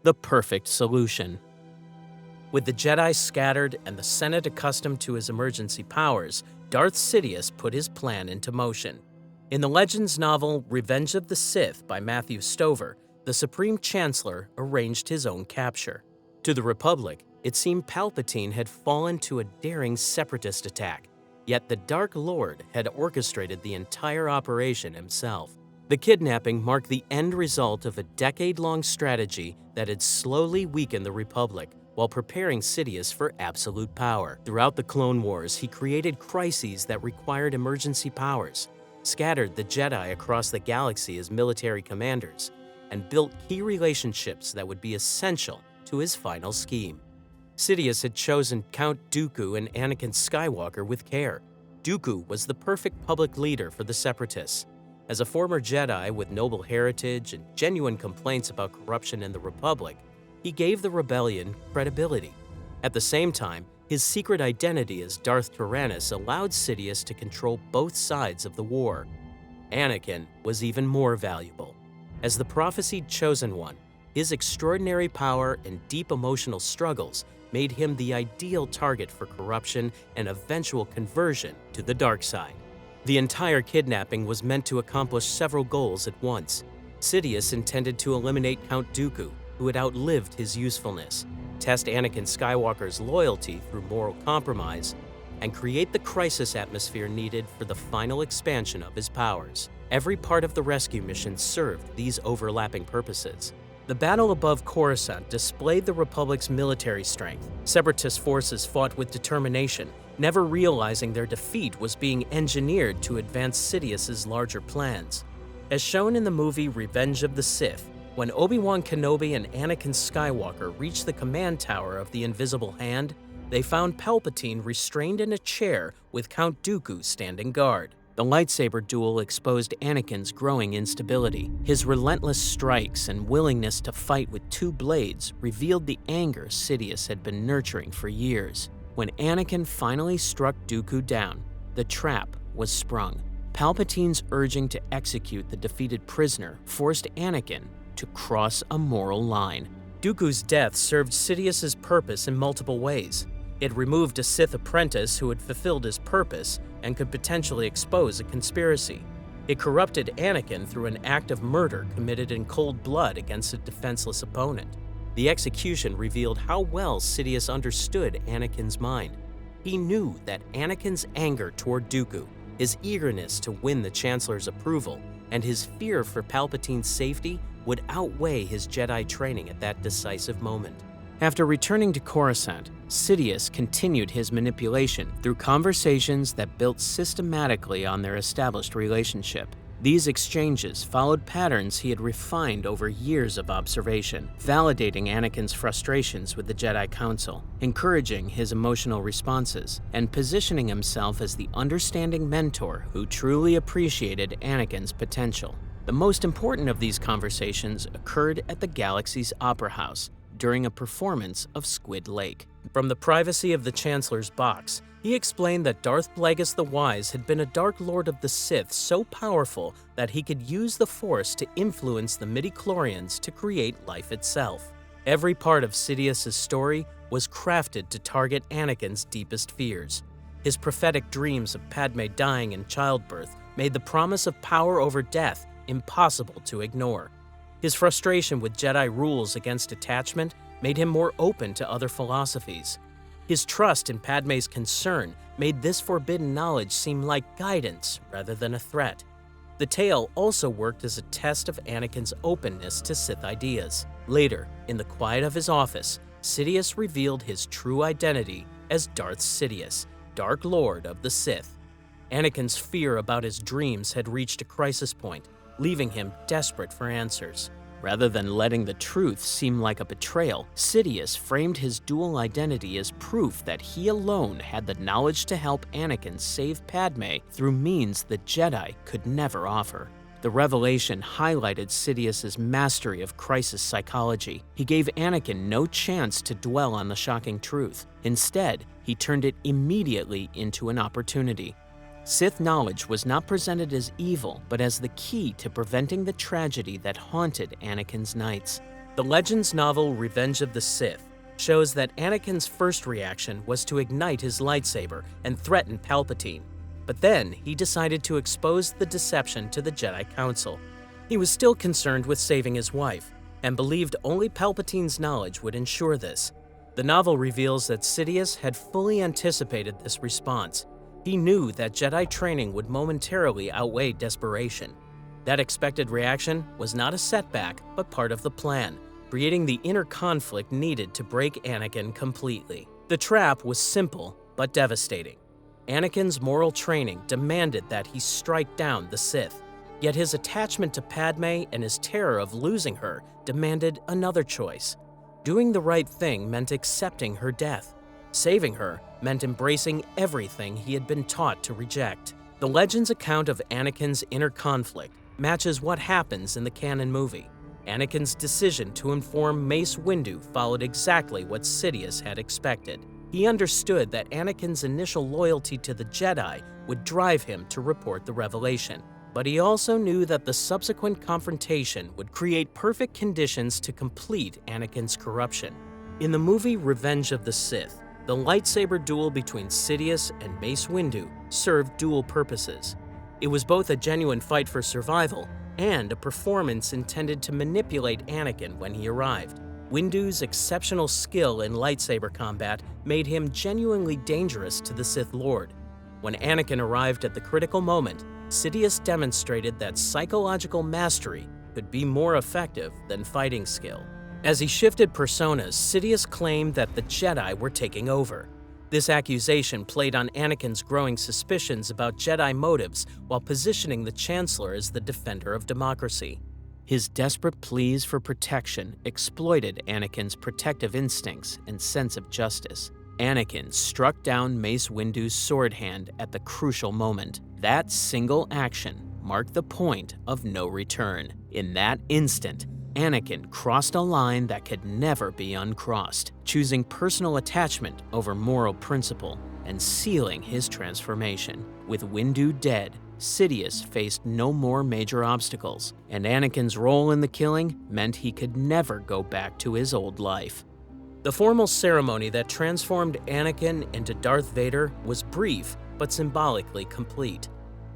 The perfect solution. With the Jedi scattered and the Senate accustomed to his emergency powers, Darth Sidious put his plan into motion. In the Legends novel Revenge of the Sith by Matthew Stover, the Supreme Chancellor arranged his own capture. To the Republic, it seemed Palpatine had fallen to a daring Separatist attack, yet the Dark Lord had orchestrated the entire operation himself. The kidnapping marked the end result of a decade-long strategy that had slowly weakened the Republic while preparing Sidious for absolute power. Throughout the Clone Wars, he created crises that required emergency powers, scattered the Jedi across the galaxy as military commanders, and built key relationships that would be essential to his final scheme. Sidious had chosen Count Dooku and Anakin Skywalker with care. Dooku was the perfect public leader for the Separatists. As a former Jedi with noble heritage and genuine complaints about corruption in the Republic, he gave the rebellion credibility. At the same time, his secret identity as Darth Tyrannus allowed Sidious to control both sides of the war. Anakin was even more valuable. As the prophesied Chosen One, his extraordinary power and deep emotional struggles made him the ideal target for corruption and eventual conversion to the dark side. The entire kidnapping was meant to accomplish several goals at once. Sidious intended to eliminate Count Dooku, who had outlived his usefulness. test Anakin Skywalker's loyalty through moral compromise, and create the crisis atmosphere needed for the final expansion of his powers. Every part of the rescue mission served these overlapping purposes. The battle above Coruscant displayed the Republic's military strength. Separatist forces fought with determination, never realizing their defeat was being engineered to advance Sidious's larger plans. As shown in the movie Revenge of the Sith, when Obi-Wan Kenobi and Anakin Skywalker reached the command tower of the Invisible Hand, they found Palpatine restrained in a chair with Count Dooku standing guard. The lightsaber duel exposed Anakin's growing instability. His relentless strikes and willingness to fight with two blades revealed the anger Sidious had been nurturing for years. When Anakin finally struck Dooku down, the trap was sprung. Palpatine's urging to execute the defeated prisoner forced Anakin to cross a moral line. Dooku's death served Sidious's purpose in multiple ways. It removed a Sith apprentice who had fulfilled his purpose and could potentially expose a conspiracy. It corrupted Anakin through an act of murder committed in cold blood against a defenseless opponent. The execution revealed how well Sidious understood Anakin's mind. He knew that Anakin's anger toward Dooku, his eagerness to win the Chancellor's approval, and his fear for Palpatine's safety would outweigh his Jedi training at that decisive moment. After returning to Coruscant, Sidious continued his manipulation through conversations that built systematically on their established relationship. These exchanges followed patterns he had refined over years of observation, validating Anakin's frustrations with the Jedi Council, encouraging his emotional responses, and positioning himself as the understanding mentor who truly appreciated Anakin's potential. The most important of these conversations occurred at the galaxy's Opera House, during a performance of Squid Lake. From the privacy of the Chancellor's box, he explained that Darth Plagueis the Wise had been a Dark Lord of the Sith so powerful that he could use the Force to influence the midi-chlorians to create life itself. Every part of Sidious's story was crafted to target Anakin's deepest fears. His prophetic dreams of Padme dying in childbirth made the promise of power over death impossible to ignore. His frustration with Jedi rules against attachment made him more open to other philosophies. His trust in Padme's concern made this forbidden knowledge seem like guidance rather than a threat. The tale also worked as a test of Anakin's openness to Sith ideas. Later, in the quiet of his office, Sidious revealed his true identity as Darth Sidious, Dark Lord of the Sith. Anakin's fear about his dreams had reached a crisis point, leaving him desperate for answers. Rather than letting the truth seem like a betrayal, Sidious framed his dual identity as proof that he alone had the knowledge to help Anakin save Padme through means the Jedi could never offer. The revelation highlighted Sidious's mastery of crisis psychology. He gave Anakin no chance to dwell on the shocking truth. Instead, he turned it immediately into an opportunity. Sith knowledge was not presented as evil, but as the key to preventing the tragedy that haunted Anakin's nights. The Legends novel Revenge of the Sith shows that Anakin's first reaction was to ignite his lightsaber and threaten Palpatine, but then he decided to expose the deception to the Jedi Council. He was still concerned with saving his wife, and believed only Palpatine's knowledge would ensure this. The novel reveals that Sidious had fully anticipated this response. He knew that Jedi training would momentarily outweigh desperation. That expected reaction was not a setback, but part of the plan, creating the inner conflict needed to break Anakin completely. The trap was simple, but devastating. Anakin's moral training demanded that he strike down the Sith, yet his attachment to Padme and his terror of losing her demanded another choice. Doing the right thing meant accepting her death. Saving her meant embracing everything he had been taught to reject. The Legends account of Anakin's inner conflict matches what happens in the canon movie. Anakin's decision to inform Mace Windu followed exactly what Sidious had expected. He understood that Anakin's initial loyalty to the Jedi would drive him to report the revelation, but he also knew that the subsequent confrontation would create perfect conditions to complete Anakin's corruption. In the movie Revenge of the Sith, the lightsaber duel between Sidious and Mace Windu served dual purposes. It was both a genuine fight for survival and a performance intended to manipulate Anakin when he arrived. Windu's exceptional skill in lightsaber combat made him genuinely dangerous to the Sith Lord. When Anakin arrived at the critical moment, Sidious demonstrated that psychological mastery could be more effective than fighting skill. As he shifted personas, Sidious claimed that the Jedi were taking over. This accusation played on Anakin's growing suspicions about Jedi motives while positioning the Chancellor as the defender of democracy. His desperate pleas for protection exploited Anakin's protective instincts and sense of justice. Anakin struck down Mace Windu's sword hand at the crucial moment. That single action marked the point of no return. In that instant, Anakin crossed a line that could never be uncrossed, choosing personal attachment over moral principle and sealing his transformation. With Windu dead, Sidious faced no more major obstacles, and Anakin's role in the killing meant he could never go back to his old life. The formal ceremony that transformed Anakin into Darth Vader was brief but symbolically complete.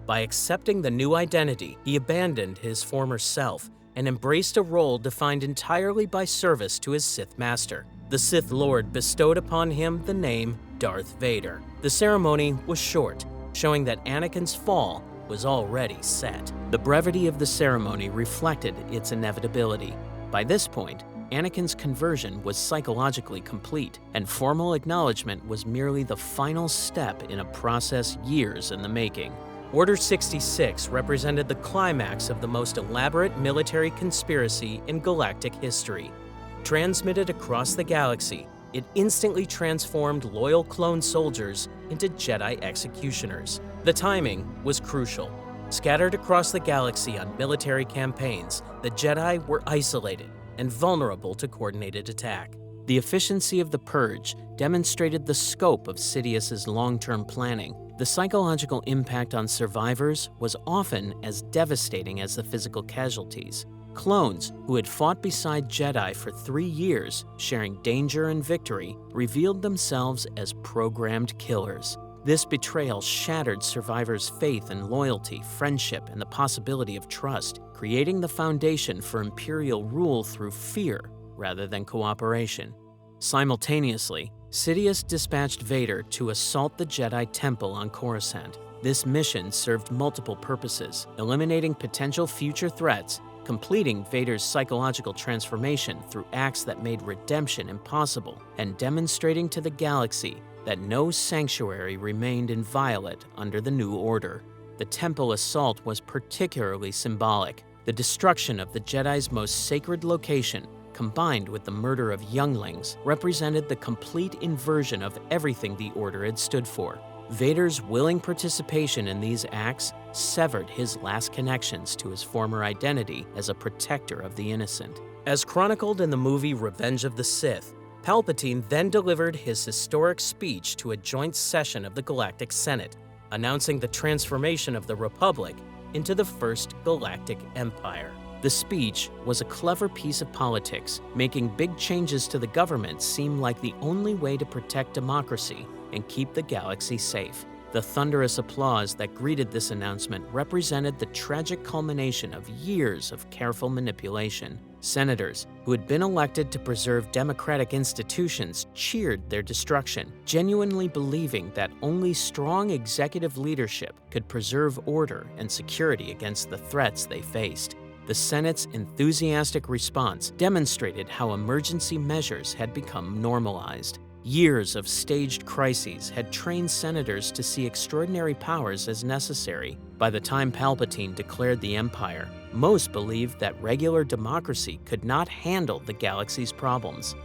By accepting the new identity, he abandoned his former self and embraced a role defined entirely by service to his Sith master. The Sith Lord bestowed upon him the name Darth Vader. The ceremony was short, showing that Anakin's fall was already set. The brevity of the ceremony reflected its inevitability. By this point, Anakin's conversion was psychologically complete, and formal acknowledgement was merely the final step in a process years in the making. Order 66 represented the climax of the most elaborate military conspiracy in galactic history. Transmitted across the galaxy, it instantly transformed loyal clone soldiers into Jedi executioners. The timing was crucial. Scattered across the galaxy on military campaigns, the Jedi were isolated and vulnerable to coordinated attack. The efficiency of the purge demonstrated the scope of Sidious's long-term planning. The psychological impact on survivors was often as devastating as the physical casualties. Clones who had fought beside Jedi for 3 years, sharing danger and victory, revealed themselves as programmed killers. This betrayal shattered survivors' faith in loyalty, friendship, and the possibility of trust, creating the foundation for Imperial rule through fear rather than cooperation. Simultaneously, Sidious dispatched Vader to assault the Jedi Temple on Coruscant. This mission served multiple purposes, eliminating potential future threats, completing Vader's psychological transformation through acts that made redemption impossible, and demonstrating to the galaxy that no sanctuary remained inviolate under the new order. The temple assault was particularly symbolic. The destruction of the Jedi's most sacred location, combined with the murder of younglings, represented the complete inversion of everything the Order had stood for. Vader's willing participation in these acts severed his last connections to his former identity as a protector of the innocent. As chronicled in the movie Revenge of the Sith, Palpatine then delivered his historic speech to a joint session of the Galactic Senate, announcing the transformation of the Republic into the First Galactic Empire. The speech was a clever piece of politics, making big changes to the government seem like the only way to protect democracy and keep the galaxy safe. The thunderous applause that greeted this announcement represented the tragic culmination of years of careful manipulation. Senators who had been elected to preserve democratic institutions cheered their destruction, genuinely believing that only strong executive leadership could preserve order and security against the threats they faced. The Senate's enthusiastic response demonstrated how emergency measures had become normalized. Years of staged crises had trained senators to see extraordinary powers as necessary. By the time Palpatine declared the Empire, most believed that regular democracy could not handle the galaxy's problems.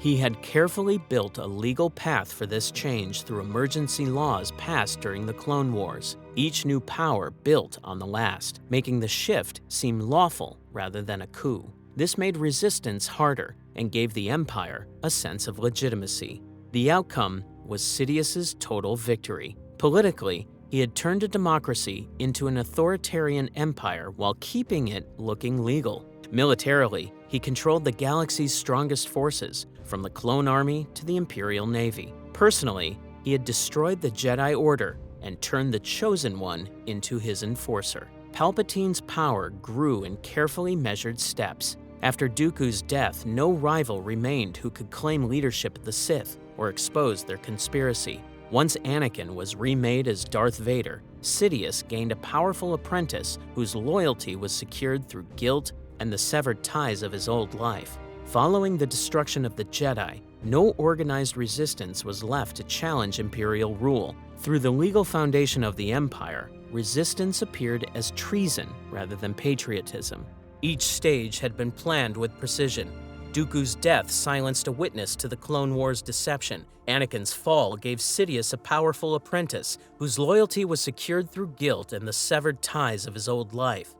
He had carefully built a legal path for this change through emergency laws passed during the Clone Wars, each new power built on the last, making the shift seem lawful rather than a coup. This made resistance harder and gave the Empire a sense of legitimacy. The outcome was Sidious's total victory. Politically, he had turned a democracy into an authoritarian empire while keeping it looking legal. Militarily, he controlled the galaxy's strongest forces, from the clone army to the Imperial Navy. Personally, he had destroyed the Jedi Order and turned the Chosen One into his enforcer. Palpatine's power grew in carefully measured steps. After Dooku's death, no rival remained who could claim leadership of the Sith or expose their conspiracy. Once Anakin was remade as Darth Vader, Sidious gained a powerful apprentice whose loyalty was secured through guilt and the severed ties of his old life. Following the destruction of the Jedi, no organized resistance was left to challenge Imperial rule. Through the legal foundation of the Empire, resistance appeared as treason rather than patriotism. Each stage had been planned with precision. Dooku's death silenced a witness to the Clone Wars' deception. Anakin's fall gave Sidious a powerful apprentice whose loyalty was secured through guilt and the severed ties of his old life.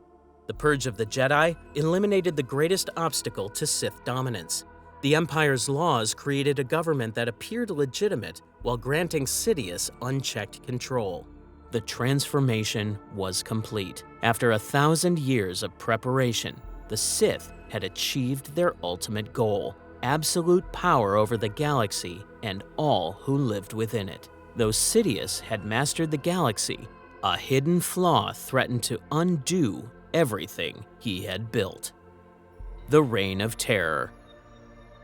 The Purge of the Jedi eliminated the greatest obstacle to Sith dominance. The Empire's laws created a government that appeared legitimate while granting Sidious unchecked control. The transformation was complete. After 1,000 years of preparation, the Sith had achieved their ultimate goal: absolute power over the galaxy and all who lived within it. Though Sidious had mastered the galaxy, a hidden flaw threatened to undo everything he had built. The Reign of Terror.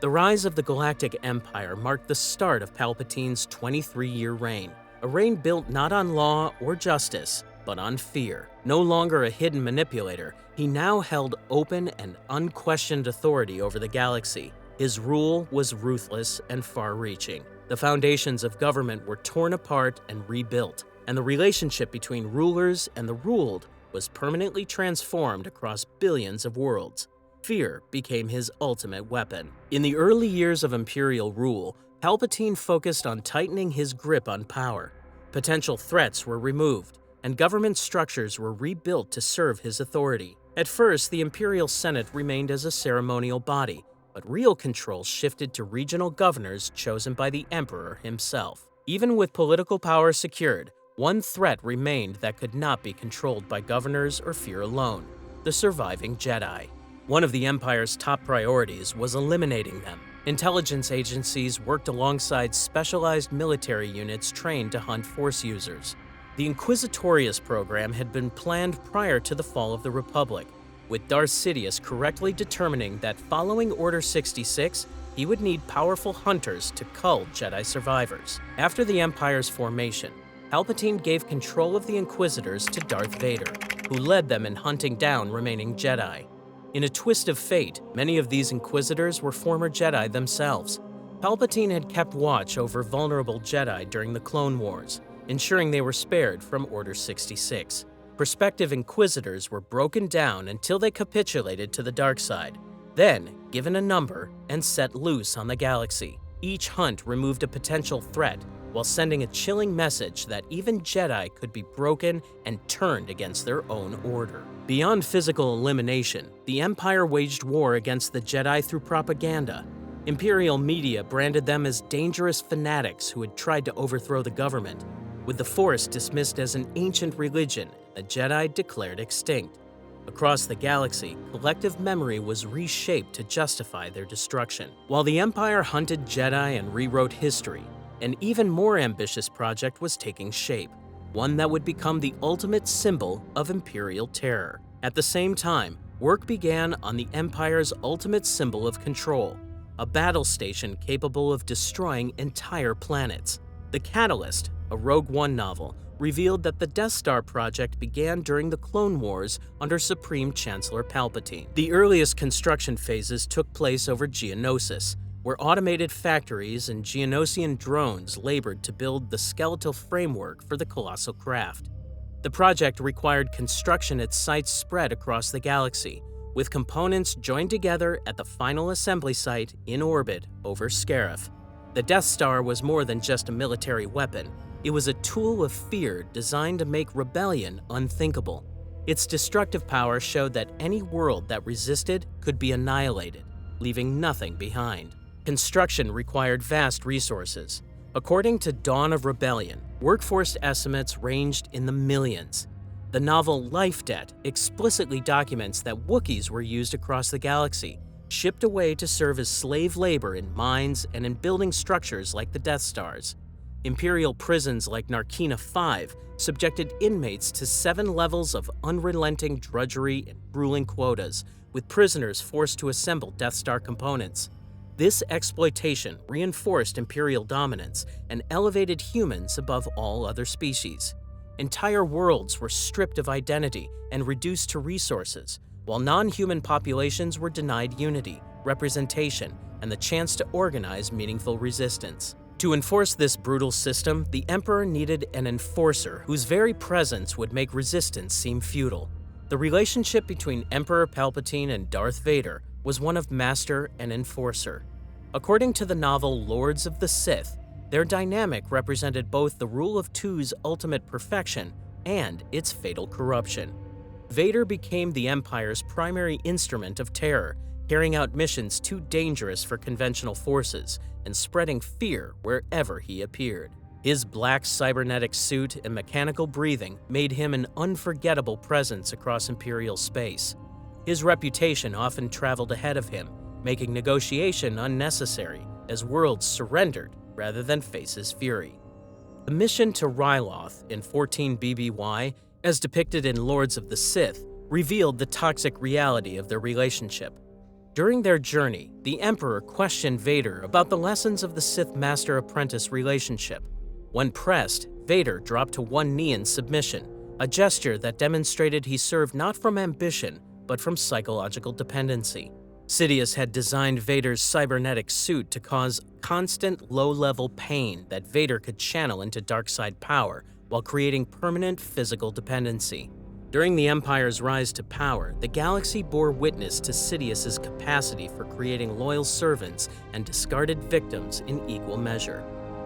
The rise of the Galactic Empire marked the start of Palpatine's 23-year reign, a reign built not on law or justice, but on fear. No longer a hidden manipulator, he now held open and unquestioned authority over the galaxy. His rule was ruthless and far-reaching. The foundations of government were torn apart and rebuilt, and the relationship between rulers and the ruled was permanently transformed across billions of worlds. Fear became his ultimate weapon. In the early years of Imperial rule, Palpatine focused on tightening his grip on power. Potential threats were removed, and government structures were rebuilt to serve his authority. At first, the Imperial Senate remained as a ceremonial body, but real control shifted to regional governors chosen by the Emperor himself. Even with political power secured, one threat remained that could not be controlled by governors or fear alone: the surviving Jedi. One of the Empire's top priorities was eliminating them. Intelligence agencies worked alongside specialized military units trained to hunt Force users. The Inquisitorius program had been planned prior to the fall of the Republic, with Darth Sidious correctly determining that following Order 66, he would need powerful hunters to cull Jedi survivors. After the Empire's formation, Palpatine gave control of the Inquisitors to Darth Vader, who led them in hunting down remaining Jedi. In a twist of fate, many of these Inquisitors were former Jedi themselves. Palpatine had kept watch over vulnerable Jedi during the Clone Wars, ensuring they were spared from Order 66. Prospective Inquisitors were broken down until they capitulated to the dark side, then given a number and set loose on the galaxy. Each hunt removed a potential threat, while sending a chilling message that even Jedi could be broken and turned against their own order. Beyond physical elimination, the Empire waged war against the Jedi through propaganda. Imperial media branded them as dangerous fanatics who had tried to overthrow the government. With the Force dismissed as an ancient religion, the Jedi declared extinct. Across the galaxy, collective memory was reshaped to justify their destruction. While the Empire hunted Jedi and rewrote history, an even more ambitious project was taking shape, one that would become the ultimate symbol of Imperial terror. At the same time, work began on the Empire's ultimate symbol of control, a battle station capable of destroying entire planets. The Catalyst, a Rogue One novel, revealed that the Death Star project began during the Clone Wars under Supreme Chancellor Palpatine. The earliest construction phases took place over Geonosis, where automated factories and Geonosian drones labored to build the skeletal framework for the colossal craft. The project required construction at sites spread across the galaxy, with components joined together at the final assembly site in orbit over Scarif. The Death Star was more than just a military weapon. It was a tool of fear designed to make rebellion unthinkable. Its destructive power showed that any world that resisted could be annihilated, leaving nothing behind. Construction required vast resources. According to Dawn of Rebellion, workforce estimates ranged in the millions. The novel Life Debt explicitly documents that Wookiees were used across the galaxy, shipped away to serve as slave labor in mines and in building structures like the Death Stars. Imperial prisons like Narkina 5 subjected inmates to 7 levels of unrelenting drudgery and grueling quotas, with prisoners forced to assemble Death Star components. This exploitation reinforced Imperial dominance and elevated humans above all other species. Entire worlds were stripped of identity and reduced to resources, while non-human populations were denied unity, representation, and the chance to organize meaningful resistance. To enforce this brutal system, the Emperor needed an enforcer whose very presence would make resistance seem futile. The relationship between Emperor Palpatine and Darth Vader was one of master and enforcer. According to the novel Lords of the Sith, their dynamic represented both the rule of two's ultimate perfection and its fatal corruption. Vader became the Empire's primary instrument of terror, carrying out missions too dangerous for conventional forces and spreading fear wherever he appeared. His black cybernetic suit and mechanical breathing made him an unforgettable presence across Imperial space. His reputation often traveled ahead of him, making negotiation unnecessary as worlds surrendered rather than face his fury. The mission to Ryloth in 14 BBY, as depicted in Lords of the Sith, revealed the toxic reality of their relationship. During their journey, the Emperor questioned Vader about the lessons of the Sith master-apprentice relationship. When pressed, Vader dropped to one knee in submission, a gesture that demonstrated he served not from ambition, but from psychological dependency. Sidious had designed Vader's cybernetic suit to cause constant low-level pain that Vader could channel into dark-side power while creating permanent physical dependency. During the Empire's rise to power, the galaxy bore witness to Sidious's capacity for creating loyal servants and discarded victims in equal measure.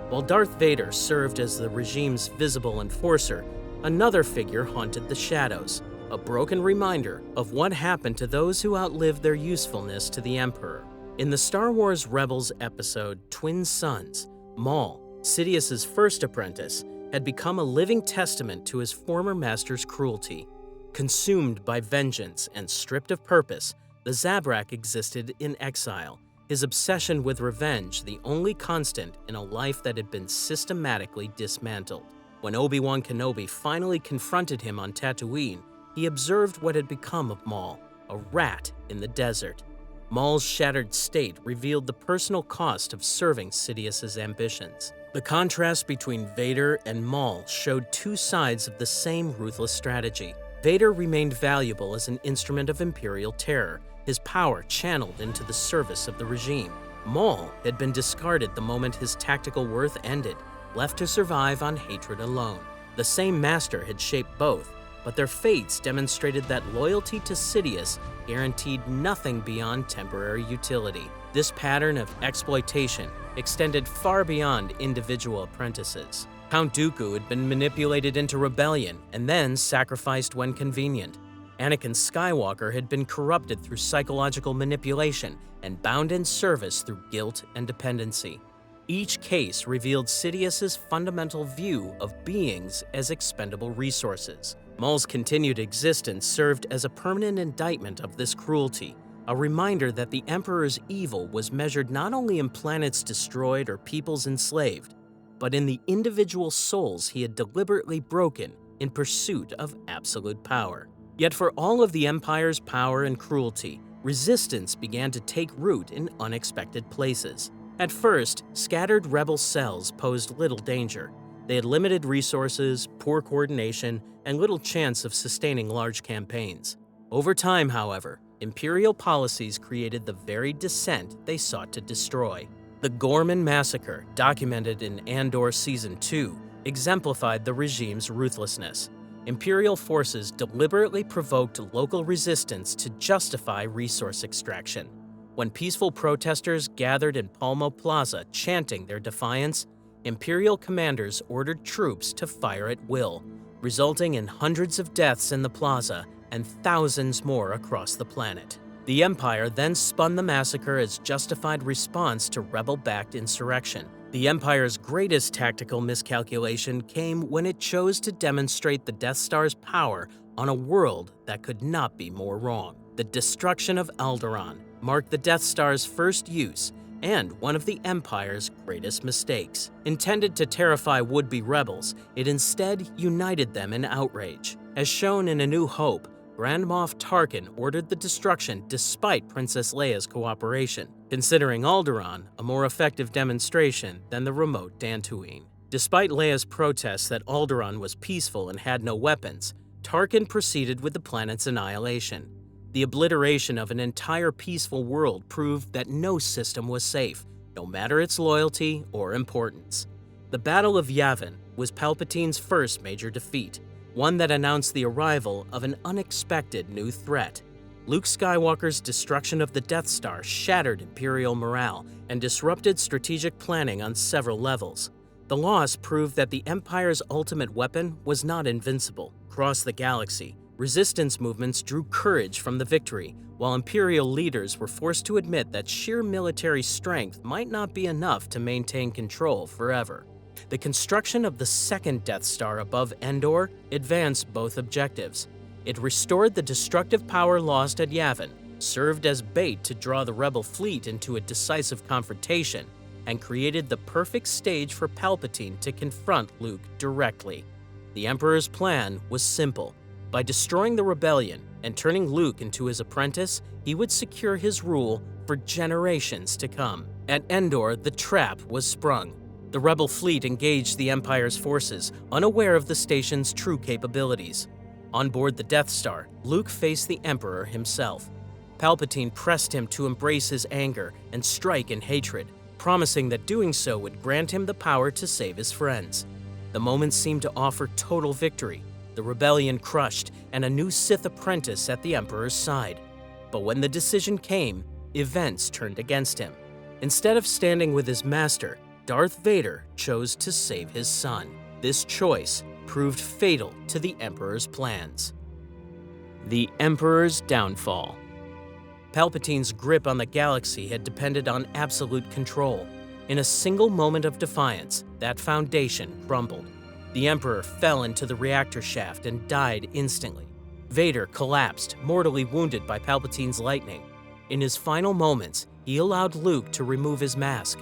While Darth Vader served as the regime's visible enforcer, another figure haunted the shadows, a broken reminder of what happened to those who outlived their usefulness to the Emperor. In the Star Wars Rebels episode Twin Sons, Maul, Sidious's first apprentice, had become a living testament to his former master's cruelty. Consumed by vengeance and stripped of purpose, the Zabrak existed in exile, his obsession with revenge the only constant in a life that had been systematically dismantled. When Obi-Wan Kenobi finally confronted him on Tatooine, he observed what had become of Maul, a rat in the desert. Maul's shattered state revealed the personal cost of serving Sidious's ambitions. The contrast between Vader and Maul showed two sides of the same ruthless strategy. Vader remained valuable as an instrument of Imperial terror, his power channeled into the service of the regime. Maul had been discarded the moment his tactical worth ended, left to survive on hatred alone. The same master had shaped both, but their fates demonstrated that loyalty to Sidious guaranteed nothing beyond temporary utility. This pattern of exploitation extended far beyond individual apprentices. Count Dooku had been manipulated into rebellion and then sacrificed when convenient. Anakin Skywalker had been corrupted through psychological manipulation and bound in service through guilt and dependency. Each case revealed Sidious's fundamental view of beings as expendable resources. Maul's continued existence served as a permanent indictment of this cruelty, a reminder that the Emperor's evil was measured not only in planets destroyed or peoples enslaved, but in the individual souls he had deliberately broken in pursuit of absolute power. Yet for all of the Empire's power and cruelty, resistance began to take root in unexpected places. At first, scattered rebel cells posed little danger. They had limited resources, poor coordination, and little chance of sustaining large campaigns. Over time, however, Imperial policies created the very dissent they sought to destroy. The Gorman Massacre, documented in Endor Season 2, exemplified the regime's ruthlessness. Imperial forces deliberately provoked local resistance to justify resource extraction. When peaceful protesters gathered in Palmo Plaza chanting their defiance, Imperial commanders ordered troops to fire at will, resulting in hundreds of deaths in the plaza and thousands more across the planet. The Empire then spun the massacre as justified response to rebel-backed insurrection. The Empire's greatest tactical miscalculation came when it chose to demonstrate the Death Star's power on a world that could not be more wrong. The destruction of Alderaan marked the Death Star's first use and one of the Empire's greatest mistakes. Intended to terrify would-be rebels, it instead united them in outrage. As shown in A New Hope, Grand Moff Tarkin ordered the destruction despite Princess Leia's cooperation, considering Alderaan a more effective demonstration than the remote Dantooine. Despite Leia's protests that Alderaan was peaceful and had no weapons, Tarkin proceeded with the planet's annihilation. The obliteration of an entire peaceful world proved that no system was safe, no matter its loyalty or importance. The Battle of Yavin was Palpatine's first major defeat, one that announced the arrival of an unexpected new threat. Luke Skywalker's destruction of the Death Star shattered Imperial morale and disrupted strategic planning on several levels. The loss proved that the Empire's ultimate weapon was not invincible. Across the galaxy, resistance movements drew courage from the victory, while Imperial leaders were forced to admit that sheer military strength might not be enough to maintain control forever. The construction of the second Death Star above Endor advanced both objectives. It restored the destructive power lost at Yavin, served as bait to draw the Rebel fleet into a decisive confrontation, and created the perfect stage for Palpatine to confront Luke directly. The Emperor's plan was simple. By destroying the rebellion and turning Luke into his apprentice, he would secure his rule for generations to come. At Endor, the trap was sprung. The Rebel fleet engaged the Empire's forces, unaware of the station's true capabilities. On board the Death Star, Luke faced the Emperor himself. Palpatine pressed him to embrace his anger and strike in hatred, promising that doing so would grant him the power to save his friends. The moment seemed to offer total victory, the rebellion crushed, and a new Sith apprentice at the Emperor's side. But when the decision came, events turned against him. Instead of standing with his master, Darth Vader chose to save his son. This choice proved fatal to the Emperor's plans. The Emperor's downfall. Palpatine's grip on the galaxy had depended on absolute control. In a single moment of defiance, that foundation crumbled. The Emperor fell into the reactor shaft and died instantly. Vader collapsed, mortally wounded by Palpatine's lightning. In his final moments, he allowed Luke to remove his mask.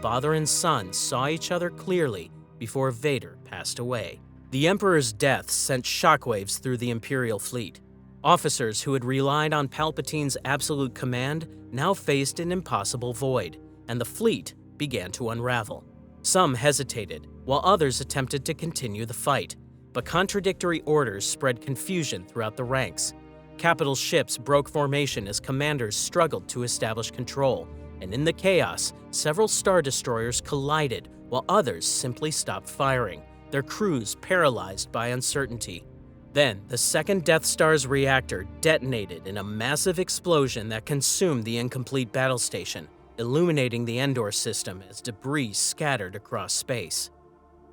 Father and son saw each other clearly before Vader passed away. The Emperor's death sent shockwaves through the Imperial fleet. Officers who had relied on Palpatine's absolute command now faced an impossible void, and the fleet began to unravel. Some hesitated, while others attempted to continue the fight, but contradictory orders spread confusion throughout the ranks. Capital ships broke formation as commanders struggled to establish control, and in the chaos, several Star Destroyers collided while others simply stopped firing, their crews paralyzed by uncertainty. Then, the second Death Star's reactor detonated in a massive explosion that consumed the incomplete battle station, illuminating the Endor system as debris scattered across space.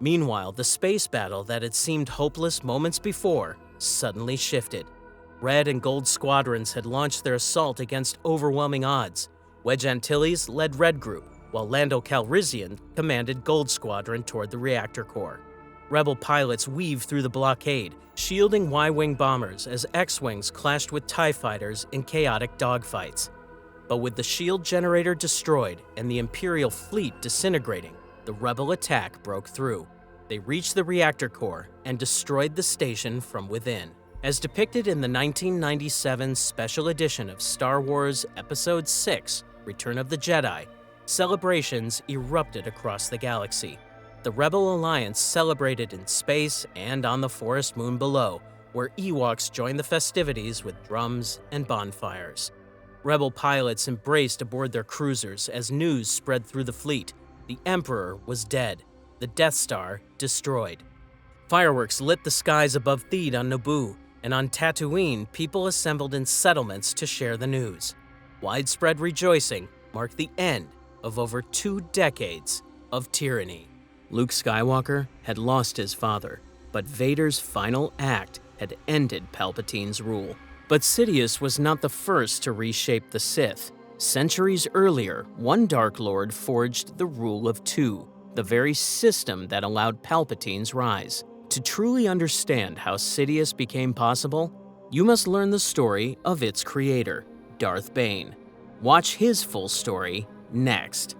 Meanwhile, the space battle that had seemed hopeless moments before suddenly shifted. Red and Gold squadrons had launched their assault against overwhelming odds. Wedge Antilles led Red Group, while Lando Calrissian commanded Gold Squadron toward the reactor core. Rebel pilots weaved through the blockade, shielding Y-Wing bombers as X-Wings clashed with TIE fighters in chaotic dogfights. But with the shield generator destroyed and the Imperial fleet disintegrating, the Rebel attack broke through. They reached the reactor core and destroyed the station from within. As depicted in the 1997 special edition of Star Wars Episode VI, Return of the Jedi, celebrations erupted across the galaxy. The Rebel Alliance celebrated in space and on the forest moon below, where Ewoks joined the festivities with drums and bonfires. Rebel pilots embraced aboard their cruisers as news spread through the fleet. The Emperor was dead, the Death Star destroyed. Fireworks lit the skies above Theed on Naboo, and on Tatooine, people assembled in settlements to share the news. Widespread rejoicing marked the end of over 2 decades of tyranny. Luke Skywalker had lost his father, but Vader's final act had ended Palpatine's rule. But Sidious was not the first to reshape the Sith. Centuries earlier, one Dark Lord forged the Rule of Two, the very system that allowed Palpatine's rise. To truly understand how Sidious became possible, you must learn the story of its creator, Darth Bane. Watch his full story Next,